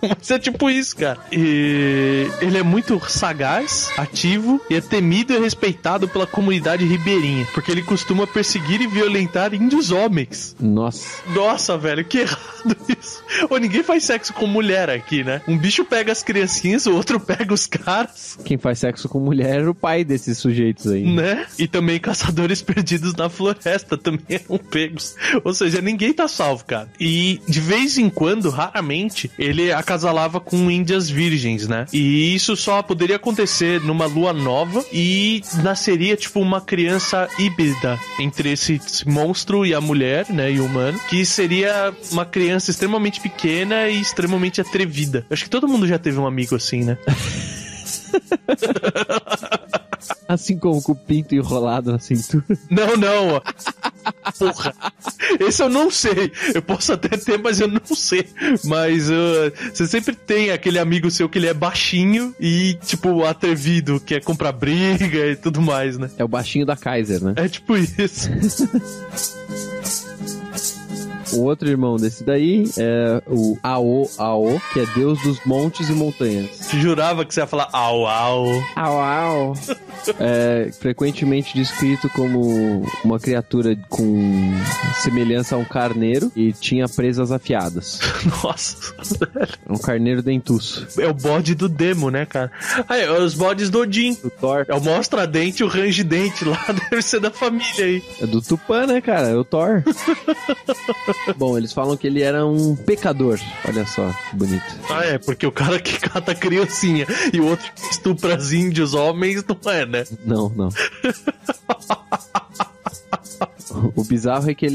Mas é tipo isso, cara. E ele é muito sagaz, ativo e é temido e respeitado pela comunidade ribeirinha, porque ele costuma perseguir e violentar índios homens. Nossa, velho, que errado isso. Ou ninguém faz sexo com mulher aqui, né? Um bicho pega as criancinhas, o outro pega os caras. Quem faz sexo com mulher era o pai desses sujeitos aí. Né? E também caçadores perdidos na floresta também eram pegos. Ou seja, ninguém tá salvo, cara. E de vez em quando, raramente, ele acasalava com índias virgens, né? E isso só poderia acontecer numa lua nova e nasceria, tipo, uma criança híbrida entre esse monstro e a mulher, né? E o humano, que seria uma criança extremamente pequena e extremamente atrevida. Acho que todo mundo já teve um amigo assim, né? Assim como com o pinto enrolado na cintura. Não. Porra. Esse eu não sei. Eu posso até ter, mas eu não sei. Mas você sempre tem aquele amigo seu que ele é baixinho e, tipo, atrevido, que é comprar briga e tudo mais, né? É o baixinho da Kaiser, né? É tipo isso. O outro irmão desse daí é o Ao, que é deus dos montes e montanhas. Jurava que você ia falar Ao. Au. É frequentemente descrito como uma criatura com semelhança a um carneiro e tinha presas afiadas. Nossa. Um carneiro dentuço. É o bode do Demo, né, cara? É os bodes do Odin. O Thor. É o mostra-dente e o range-dente lá. Deve ser da família aí. É do Tupã, né, cara? É o Thor. Bom, eles falam que ele era um pecador. Olha só, que bonito. Ah, é, porque o cara que cata criancinha e o outro que estupra as índios homens não é, né? Não. O bizarro é que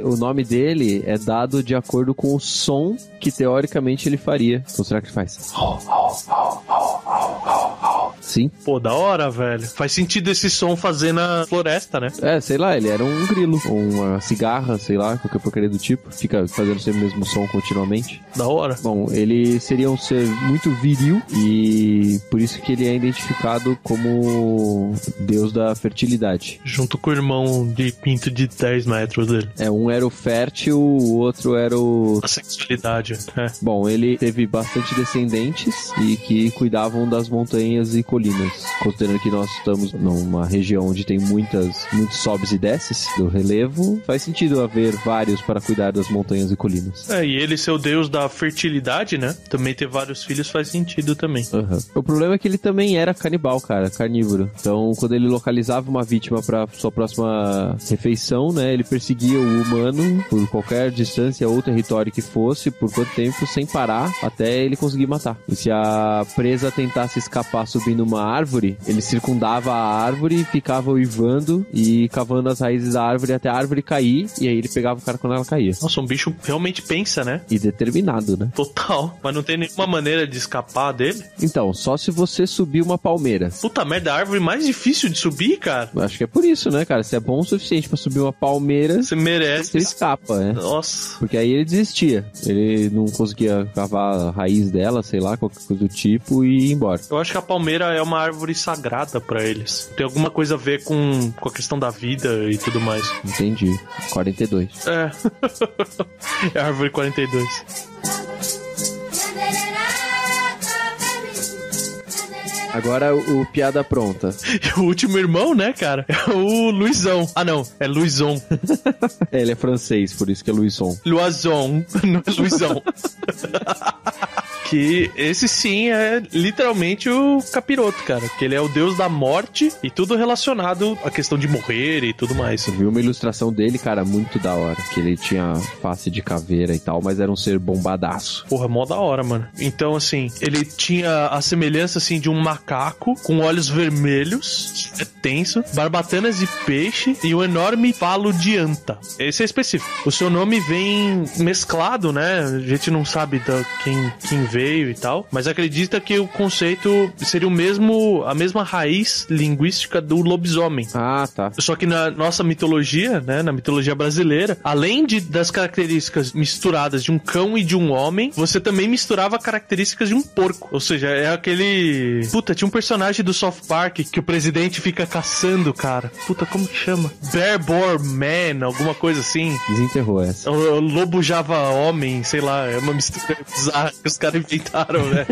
o nome dele é dado de acordo com o som que teoricamente ele faria. Então será que ele faz? Sim. Pô, da hora, velho. Faz sentido esse som fazer na floresta, né? É, sei lá, ele era um grilo, ou uma cigarra, sei lá, qualquer porcaria do tipo. Fica fazendo sempre o mesmo som continuamente. Da hora. Bom, ele seria um ser muito viril e por isso que ele é identificado como deus da fertilidade. Junto com o irmão de pinto de 10 metros dele. É, um era o fértil, o outro era o... a sexualidade, é. Bom, ele teve bastante descendentes e que cuidavam das montanhas e colinas. Considerando que nós estamos numa região onde tem muitos sobes e desces do relevo, faz sentido haver vários para cuidar das montanhas e colinas. É, e ele ser o deus da fertilidade, né? Também ter vários filhos faz sentido também. Uhum. O problema é que ele também era canibal, cara, carnívoro. Então, quando ele localizava uma vítima para sua próxima refeição, né, ele perseguia o humano por qualquer distância ou território que fosse, por quanto tempo, sem parar, até ele conseguir matar. E se a presa tentasse escapar subindo uma árvore, ele circundava a árvore, ficava uivando e cavando as raízes da árvore até a árvore cair, e aí ele pegava o cara quando ela caía. Nossa, um bicho realmente pensa, né? E determinado, né? Total. Mas não tem nenhuma maneira de escapar dele? Então, só se você subir uma palmeira. Puta merda, a árvore mais difícil de subir, cara? Acho que é por isso, né, cara? Se é bom o suficiente pra subir uma palmeira, você merece. Você escapa, né? Nossa. Porque aí ele desistia. Ele não conseguia cavar a raiz dela, sei lá, qualquer coisa do tipo, e ir embora. Eu acho que a palmeira é uma árvore sagrada pra eles. Tem alguma coisa a ver com a questão da vida e tudo mais. Entendi. 42. É. É a árvore 42. Agora o piada pronta. E o último irmão, né, cara? É o Luizão. Ah, não. É Luizon. É, ele é francês, por isso que é Luizon. Luizon. Não é Luizão. que esse sim é literalmente o capiroto, cara. Que ele é o deus da morte e tudo relacionado à questão de morrer e tudo mais. Eu vi uma ilustração dele, cara, muito da hora. Que ele tinha face de caveira e tal, mas era um ser bombadaço. Porra, mó da hora, mano. Então, assim, ele tinha a semelhança, assim, de um macaco com olhos vermelhos, é tenso, barbatanas de peixe e um enorme falo de anta. Esse é específico. O seu nome vem mesclado, né? A gente não sabe quem veio e tal, mas acredita que o conceito seria a mesma raiz linguística do lobisomem. Ah, tá. Só que na nossa mitologia, né, na mitologia brasileira, além das características misturadas de um cão e de um homem, você também misturava características de um porco. Ou seja, é aquele... Puta, tinha um personagem do South Park que o presidente fica caçando, cara. Puta, como que chama? Bear Man, alguma coisa assim. Desenterrou essa. O lobo Java homem, sei lá, é uma mistura bizarra que os caras inventaram, né?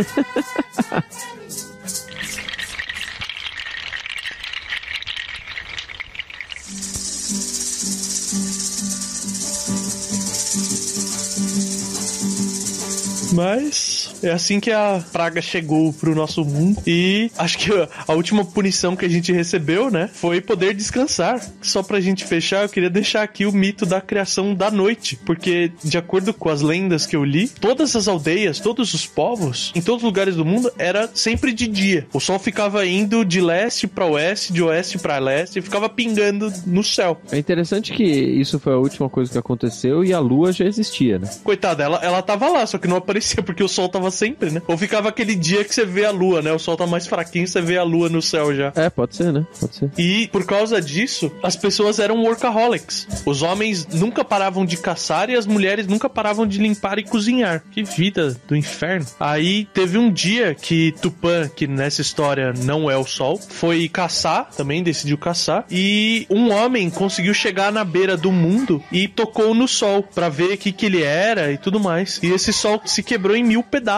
Mas é assim que a praga chegou pro nosso mundo. E acho que a última punição que a gente recebeu, né, foi poder descansar. Só pra gente fechar, eu queria deixar aqui o mito da criação da noite. Porque, de acordo com as lendas que eu li, todas as aldeias, todos os povos, em todos os lugares do mundo, era sempre de dia. O sol ficava indo de leste pra oeste, de oeste pra leste, e ficava pingando no céu. É interessante que isso foi a última coisa que aconteceu e a lua já existia, né? Coitada, ela tava lá, só que não aparecia porque o sol tava sempre, né? Ou ficava aquele dia que você vê a lua, né? O sol tá mais fraquinho, você vê a lua no céu já. É, pode ser, né? Pode ser. E por causa disso, as pessoas eram workaholics. Os homens nunca paravam de caçar e as mulheres nunca paravam de limpar e cozinhar. Que vida do inferno. Aí teve um dia que Tupã, que nessa história não é o sol, foi caçar, também decidiu caçar, e um homem conseguiu chegar na beira do mundo e tocou no sol pra ver o que ele era e tudo mais. E esse sol se quebrou em 1000 pedaços.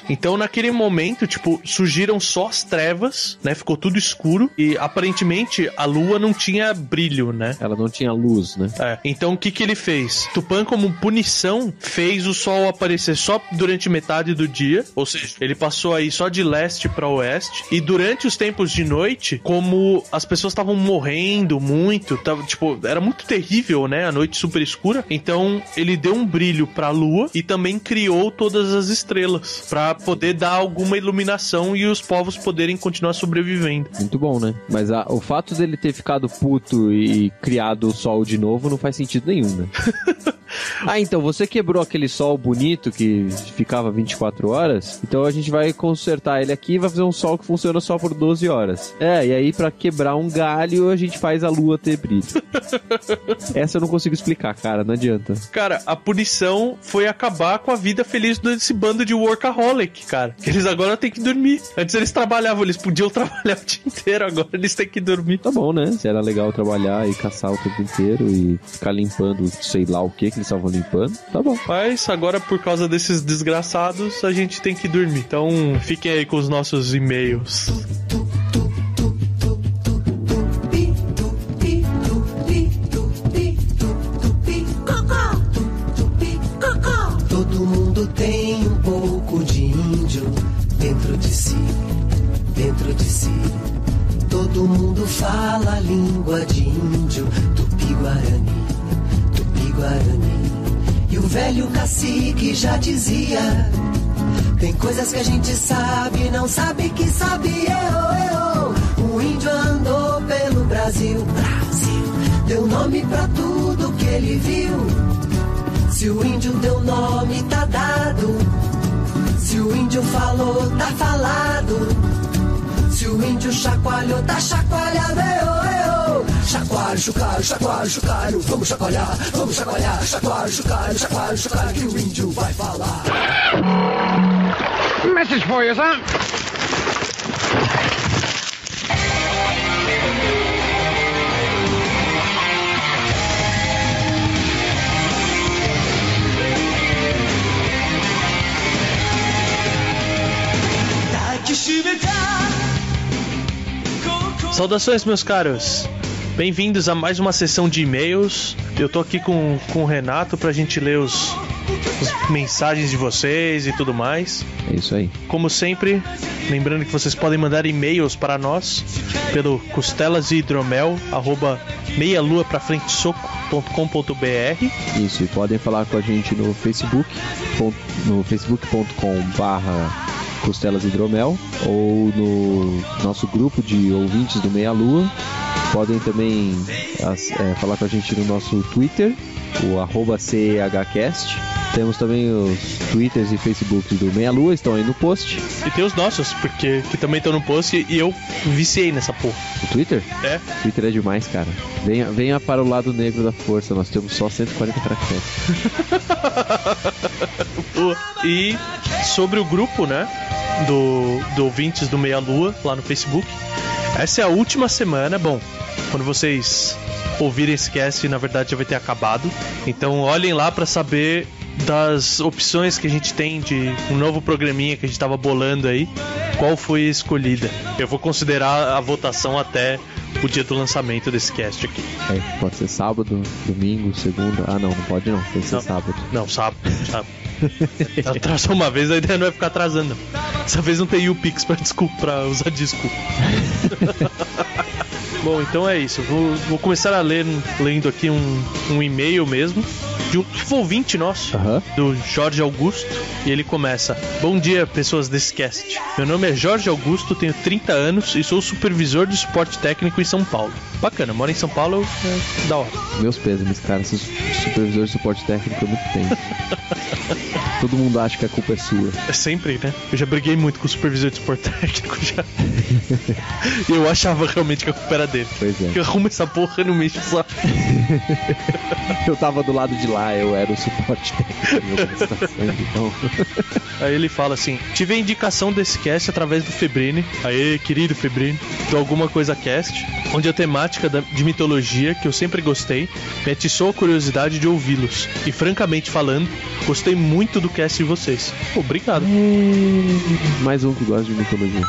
Então naquele momento, tipo, surgiram só as trevas, né? Ficou tudo escuro e aparentemente a lua não tinha brilho, né? Ela não tinha luz, né? É. Então o que ele fez? Tupã, como punição, fez o sol aparecer só durante metade do dia, ou seja, ele passou aí só de leste pra oeste, e durante os tempos de noite, como as pessoas estavam morrendo muito, tipo, era muito terrível, né? A noite super escura, então ele deu um brilho pra lua e também criou todas as estrelas pra poder dar alguma iluminação e os povos poderem continuar sobrevivendo. Muito bom, né? Mas o fato dele ter ficado puto e criado o sol de novo não faz sentido nenhum, né? Ah, então você quebrou aquele sol bonito que ficava 24 horas, então a gente vai consertar ele aqui e vai fazer um sol que funciona só por 12 horas. É, e aí pra quebrar um galho a gente faz a lua ter brilho. Essa eu não consigo explicar, cara, não adianta. Cara, a punição foi acabar com a vida feliz desse bando de workaholic, cara. Eles agora têm que dormir. Antes eles trabalhavam, eles podiam trabalhar o dia inteiro, agora eles têm que dormir. Tá bom, né? Se era legal trabalhar e caçar o tempo inteiro e ficar limpando sei lá o que eles estavam limpando, tá bom. Mas agora, por causa desses desgraçados, a gente tem que dormir. Então, fiquem aí com os nossos e-mails. Todo mundo tem um pouco de índio dentro de si, dentro de si. Todo mundo fala a língua de índio, tupi-guarani, tupi-guarani. E o velho cacique já dizia: tem coisas que a gente sabe, não sabe que sabe. O índio andou pelo Brasil, deu nome pra tudo que ele viu. Se o índio deu nome, tá dado. Se o índio falou, tá falado. Se o índio chacoalhou, tá chacoalhado. Chacoalho, chocalho, chacoalho, chocalho. Vamos chacoalhar, chacoalho, chocalho, chacoalho, chocalho, que o índio vai falar. Message for you, son. Saudações, meus caros. Bem-vindos a mais uma sessão de e-mails. Eu tô aqui com o Renato pra gente ler os as mensagens de vocês e tudo mais. É isso aí. Como sempre, lembrando que vocês podem mandar e-mails para nós pelo costelasidromel@meialuaprafrentesoco.com.br. Isso, e podem falar com a gente no Facebook, no facebook.com/costelasidromel, ou no nosso grupo de ouvintes do Meia Lua. Podem também falar com a gente no nosso Twitter, o @CEHcast. Temos também os Twitters e Facebooks do Meia Lua, estão aí no post. E tem os nossos, porque que também estão no post, e eu viciei nessa porra. O Twitter? É. O Twitter é demais, cara. Venha para o lado negro da força, nós temos só 140 caracteres. E sobre o grupo, né, do ouvintes do Meia Lua, lá no Facebook. Essa é a última semana, bom, quando vocês ouvirem esse cast, na verdade já vai ter acabado. Então olhem lá pra saber das opções que a gente tem de um novo programinha que a gente tava bolando aí, qual foi escolhida. Eu vou considerar a votação até o dia do lançamento desse cast aqui. Pode ser sábado, domingo, segunda. Ah, não pode não, tem que ser sábado. Não, sábado. Atrasou uma vez, a ideia não é ficar atrasando, não. Dessa vez não tem UPix pra usar desculpa. Bom, então é isso. Vou começar a lendo aqui um e-mail mesmo de um ouvinte nosso, do Jorge Augusto. E ele começa: bom dia, pessoas desse cast. Meu nome é Jorge Augusto, tenho 30 anos e sou supervisor de suporte técnico em São Paulo. Bacana, moro em São Paulo, é da hora. Meus pésames, cara, esse supervisor de suporte técnico é muito tenso. Todo mundo acha que a culpa é sua. É sempre, né? Eu já briguei muito com o supervisor de suporte técnico já. E eu achava realmente que a culpa era dele. Pois é. Que eu arrumo essa porra no mês só. Eu tava do lado de lá, eu era o suporte técnico, então. Aí ele fala assim: tive a indicação desse cast através do Febrini. Aê, querido Febrini. Do Alguma Coisa Cast, onde a temática de mitologia, que eu sempre gostei, me atiçou a curiosidade de ouvi-los. E francamente falando, gostei muito do cast de vocês. Obrigado. Mais um que gosta de mitologia.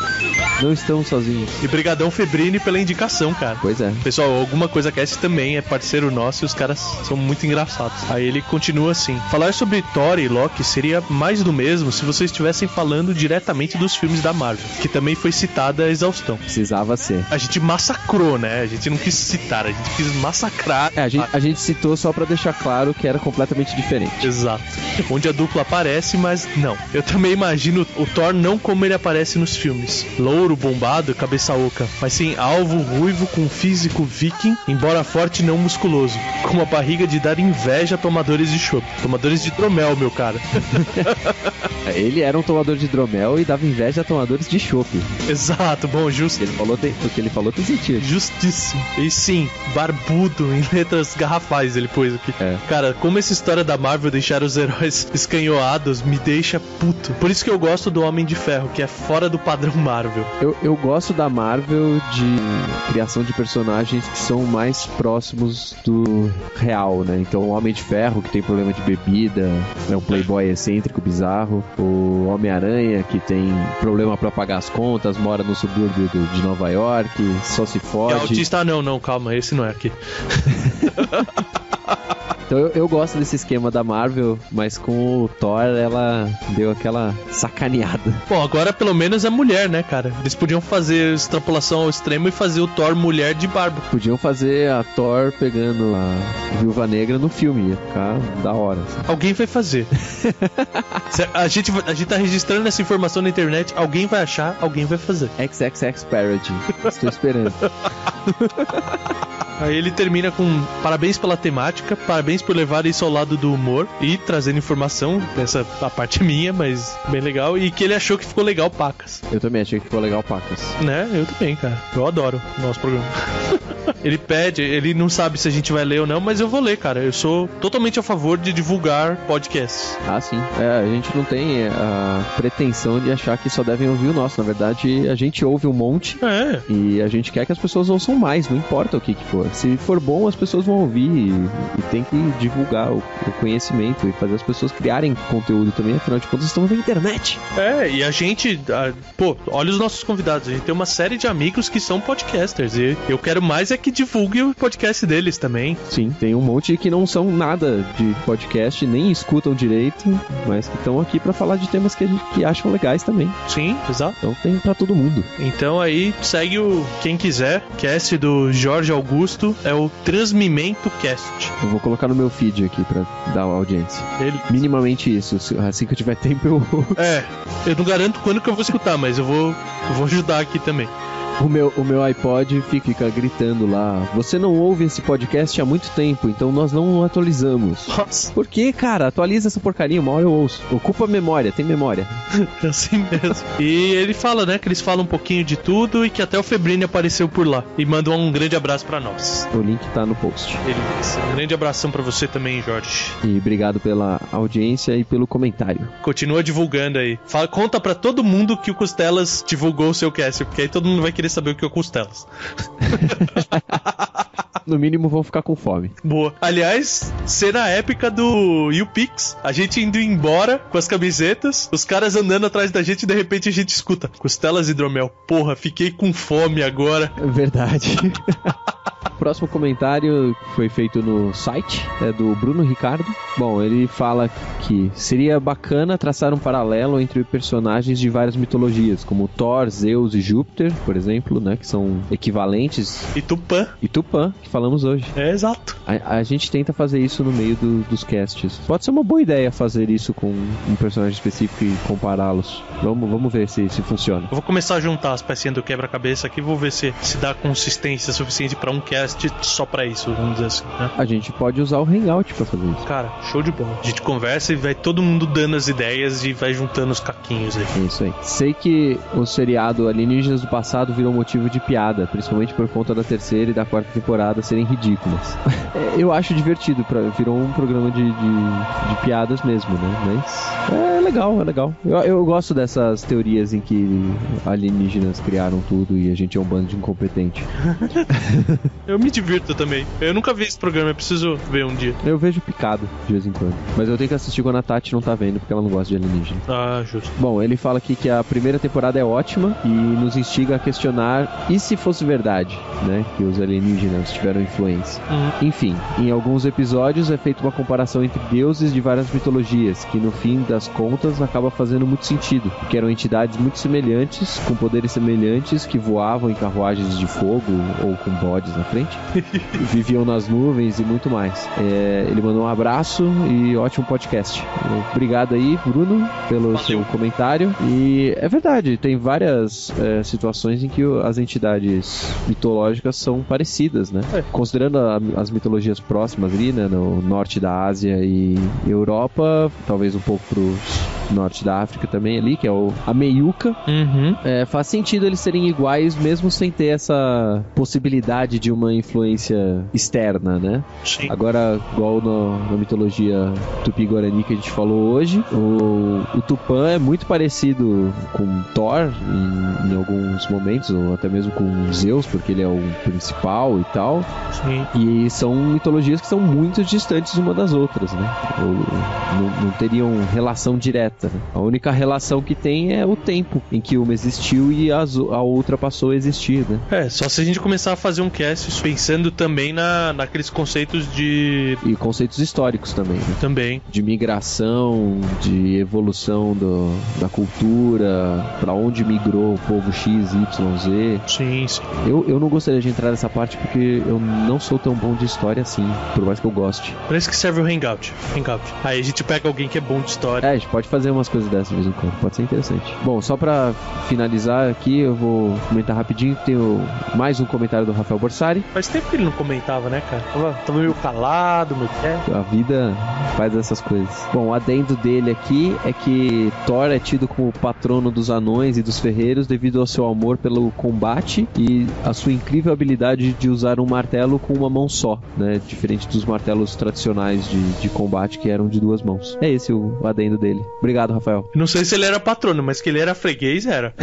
Não estamos sozinhos. E brigadão Febrini pela indicação, cara. Pois é. Pessoal, Alguma Coisa Cast também é parceiro nosso e os caras são muito engraçados. Aí ele continua assim: falar sobre Thor e Loki seria mais do mesmo se vocês estivessem falando diretamente dos filmes da Marvel, que também foi citada a exaustão. Precisava ser. A gente massacrou, né? A gente não quis citar, a gente quis massacrar. A gente citou só pra deixar claro que era completamente diferente. Exato. Onde a dupla aparece, mas não. Eu também imagino o Thor não como ele aparece nos filmes. Louro, bombado, cabeça oca, mas sim alvo, ruivo, com físico viking, embora forte e não musculoso, com uma barriga de dar inveja a tomadores de chopp. Tomadores de hidromel, meu cara. Ele era um tomador de hidromel e dava inveja a tomadores de chopp. Exato, bom, justo. O que ele falou tem sentido. Justíssimo. E sim, barbudo, em letras garrafais ele pôs aqui. Cara, como essa história da Marvel deixar os heróis escanhoados me deixa puto. Por isso que eu gosto do Homem de Ferro, que é fora do padrão Marvel. Eu gosto da Marvel de criação de personagens que são mais próximos do real, né? Então o Homem de Ferro, que tem problema de bebida, é um playboy excêntrico, bizarro. O Homem-Aranha, que tem problema pra pagar as contas, mora no subúrbio de Nova York, só se fode. É autista, não, calma, esse não é aqui. Então eu gosto desse esquema da Marvel, mas com o Thor ela deu aquela sacaneada. Bom, agora pelo menos é mulher, né, cara? Eles podiam fazer extrapolação ao extremo e fazer o Thor mulher de barba. Podiam fazer a Thor pegando a Viúva Negra no filme, ia ficar da hora. Assim. Alguém vai fazer. a gente tá registrando essa informação na internet, alguém vai achar, alguém vai fazer. XXX Parody. Estou esperando. Aí ele termina com parabéns pela temática, parabéns por levar isso ao lado do humor e trazendo informação, essa a parte minha, mas bem legal, e que ele achou que ficou legal, pacas. Eu também achei que ficou legal, pacas. Né? Eu também, cara. Eu adoro o nosso programa. Ele pede, ele não sabe se a gente vai ler ou não, mas eu vou ler, cara. Eu sou totalmente a favor de divulgar podcasts. Ah, sim. A gente não tem a pretensão de achar que só devem ouvir o nosso. Na verdade, a gente ouve um monte e a gente quer que as pessoas ouçam mais, não importa o que for. Se for bom, as pessoas vão ouvir e tem que divulgar o conhecimento e fazer as pessoas criarem conteúdo também. Afinal de contas, estamos na internet. E a gente, olha os nossos convidados. A gente tem uma série de amigos que são podcasters e eu quero mais é que divulgue o podcast deles também. Sim, tem um monte que não são nada de podcast, nem escutam direito, mas que estão aqui pra falar de temas que acham legais também. Sim, exato. Então tem pra todo mundo. Então aí, segue quem quiser. Cast do Jorge Augusto é o Transmimento Cast. Eu vou colocar no meu feed aqui pra dar uma audiência. Minimamente isso. Assim que eu tiver tempo, eu... eu não garanto quando que eu vou escutar, mas eu vou ajudar aqui também. O meu iPod fica gritando lá: você não ouve esse podcast há muito tempo, então nós não o atualizamos. Nossa. Por que, cara? Atualiza essa porcaria, uma hora eu ouço. Ocupa a memória, tem memória. É assim mesmo. E ele fala, né, que eles falam um pouquinho de tudo e que até o Febrini apareceu por lá. E manda um grande abraço pra nós. O link tá no post. Beleza. Um grande abração pra você também, Jorge. E obrigado pela audiência e pelo comentário. Continua divulgando aí. Conta pra todo mundo que o Costelas divulgou o seu cast, porque aí todo mundo vai querer saber o que é o Costelas. No mínimo vão ficar com fome. Boa. Aliás, cena épica do YouPix. A gente indo embora com as camisetas, os caras andando atrás da gente e de repente a gente escuta: Costelas Hidromel. Porra, fiquei com fome agora. Verdade. O próximo comentário foi feito no site, é do Bruno Ricardo. Bom, ele fala que seria bacana traçar um paralelo entre personagens de várias mitologias, como Thor, Zeus e Júpiter, por exemplo, né, que são equivalentes. E Tupã, que falamos hoje. É, exato. A gente tenta fazer isso no meio dos casts. Pode ser uma boa ideia fazer isso com um personagem específico e compará-los. Vamos ver se funciona. Eu vou começar a juntar as pecinhas do quebra-cabeça aqui, vou ver se dá consistência suficiente pra um cast só pra isso, vamos dizer assim, né? A gente pode usar o Hangout pra fazer isso. Cara, show de bola. A gente conversa e vai todo mundo dando as ideias e vai juntando os caquinhos aí. É isso aí. Sei que o seriado Alienígenas do Passado virou motivo de piada, principalmente por conta da terceira e da quarta temporada serem ridículas. Eu acho divertido, virou um programa de piadas mesmo, né? Mas é legal. Eu gosto dessas teorias em que alienígenas criaram tudo e a gente é um bando de incompetente. Eu me divirto também. Eu nunca vi esse programa, eu preciso ver um dia. Eu vejo picado de vez em quando, mas eu tenho que assistir quando a Tati não tá vendo, porque ela não gosta de alienígena. Ah, justo. Bom, ele fala aqui que a primeira temporada é ótima e nos instiga a questionar e se fosse verdade, né, que os alienígenas tiveram influência. Enfim, em alguns episódios é feita uma comparação entre deuses de várias mitologias, que no fim das contas acaba fazendo muito sentido, porque eram entidades muito semelhantes, com poderes semelhantes, que voavam em carruagens de fogo ou com bodes na frente, viviam nas nuvens e muito mais. Ele mandou um abraço e ótimo podcast. Obrigado aí, Bruno, pelo seu comentário. E é verdade, tem várias situações em que as entidades mitológicas são parecidas, né? Considerando as mitologias próximas ali, né, no norte da Ásia e Europa, talvez um pouco pro norte da África também ali, que é a meiuca. Faz sentido eles serem iguais mesmo sem ter essa possibilidade de uma influência externa, né? Sim. Agora, igual na mitologia tupi-guarani que a gente falou hoje, o Tupã é muito parecido com Thor em alguns momentos, ou até mesmo com Zeus, porque ele é o principal e tal. Sim. E são mitologias que são muito distantes uma das outras, né? Não teriam relação direta. Né? A única relação que tem é o tempo em que uma existiu e a outra passou a existir, né? Só se a gente começar a fazer um cast pensando também naqueles conceitos de... E conceitos históricos também, né? Também. De migração, de evolução da cultura, pra onde migrou o povo X, Y, Z. Sim. Eu não gostaria de entrar nessa parte porque eu não sou tão bom de história assim, por mais que eu goste. Por isso que serve o Hangout. Aí a gente pega alguém que é bom de história. A gente pode fazer umas coisas dessas de vez em quando, pode ser interessante. Bom, só pra finalizar aqui, eu vou comentar rapidinho, tem mais um comentário do Rafael Borsari. Faz tempo que ele não comentava, né, cara? Tava meio calado, meio quieto. A vida faz essas coisas. Bom, o adendo dele aqui é que Thor é tido como o patrono dos anões e dos ferreiros devido ao seu amor pelo combate e a sua incrível habilidade de usar um martelo com uma mão só, né? Diferente dos martelos tradicionais de combate que eram de duas mãos. É esse o adendo dele. Obrigado, Rafael. Não sei se ele era patrono, mas que ele era freguês, era.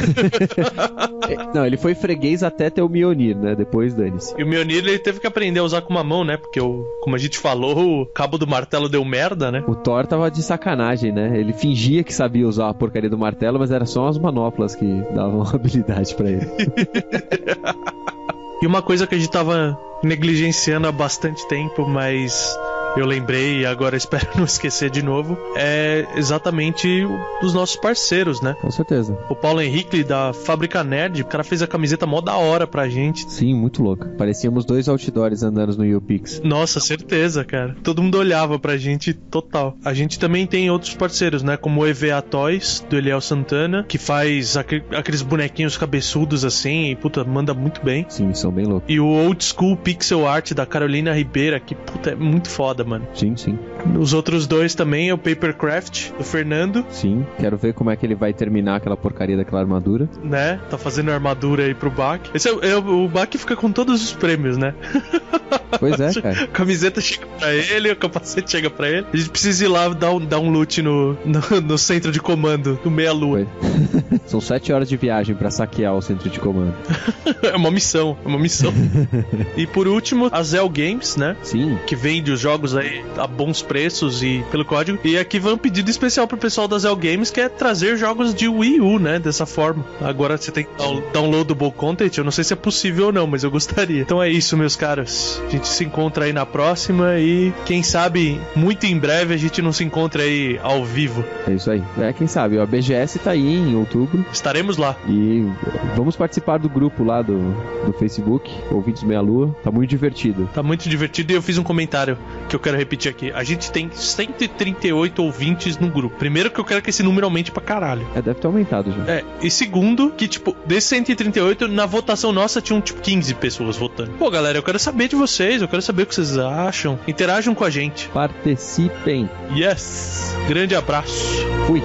Não, ele foi freguês até ter o Mjolnir, né? Depois dane-se. E o Mjolnir ele teve que aprender a usar com uma mão, né? Porque, como a gente falou, o cabo do martelo deu merda, né? O Thor tava de sacanagem, né? Ele fingia que sabia usar a porcaria do martelo, mas era só as manoplas que davam habilidade pra ele. E uma coisa que a gente tava negligenciando há bastante tempo, mas eu lembrei e agora espero não esquecer de novo, é exatamente dos nossos parceiros, né? Com certeza. O Paulo Henrique da Fábrica Nerd, o cara fez a camiseta mó da hora pra gente. Sim, muito louca. Parecíamos 2 outdoors andando no YouPix. Nossa, certeza, cara. Todo mundo olhava pra gente total. A gente também tem outros parceiros, né? Como o EVA Toys, do Eliel Santana, que faz aqueles bonequinhos cabeçudos assim, e puta, manda muito bem. Sim, são bem loucos. E o Old School Pixel Art da Carolina Ribeira, que puta, é muito foda, mano. Sim, sim. Os outros dois também é o Papercraft, do Fernando. Sim, quero ver como é que ele vai terminar aquela porcaria daquela armadura. Né? Tá fazendo a armadura aí pro Bach. O Bach fica com todos os prêmios, né? Pois é, cara. A camiseta chega pra ele, o capacete chega pra ele. A gente precisa ir lá dar um loot no centro de comando, do Meia-Lua. São 7 horas de viagem pra saquear o centro de comando. É uma missão. E por último, a Zell Games, né? Sim. Que vende os jogos aí a bons preços e pelo código. E aqui vai um pedido especial pro pessoal da Zell Games, que é trazer jogos de Wii U, né? Dessa forma. Agora você tem downloadable content, eu não sei se é possível ou não, mas eu gostaria. Então é isso, meus caros. A gente se encontra aí na próxima e quem sabe muito em breve a gente não se encontra aí ao vivo. É isso aí. Quem sabe, a BGS tá aí em outubro. Estaremos lá. E vamos participar do grupo lá do Facebook, Ouvintes Meia Lua. Tá muito divertido. Tá muito divertido e eu fiz um comentário que eu quero repetir aqui. A gente tem 138 ouvintes no grupo. Primeiro que eu quero que esse número aumente pra caralho. Deve ter aumentado já. E segundo que, tipo, desses 138, na votação nossa tinham, tipo, 15 pessoas votando. Pô, galera, eu quero saber de vocês, eu quero saber o que vocês acham. Interajam com a gente. Participem. Yes! Grande abraço. Fui.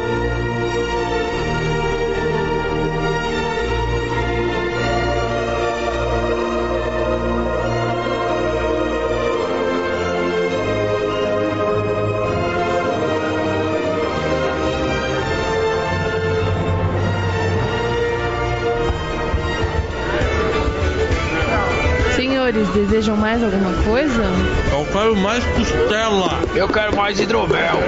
Senhores, desejam mais alguma coisa? Eu quero mais costela. Eu quero mais hidromel.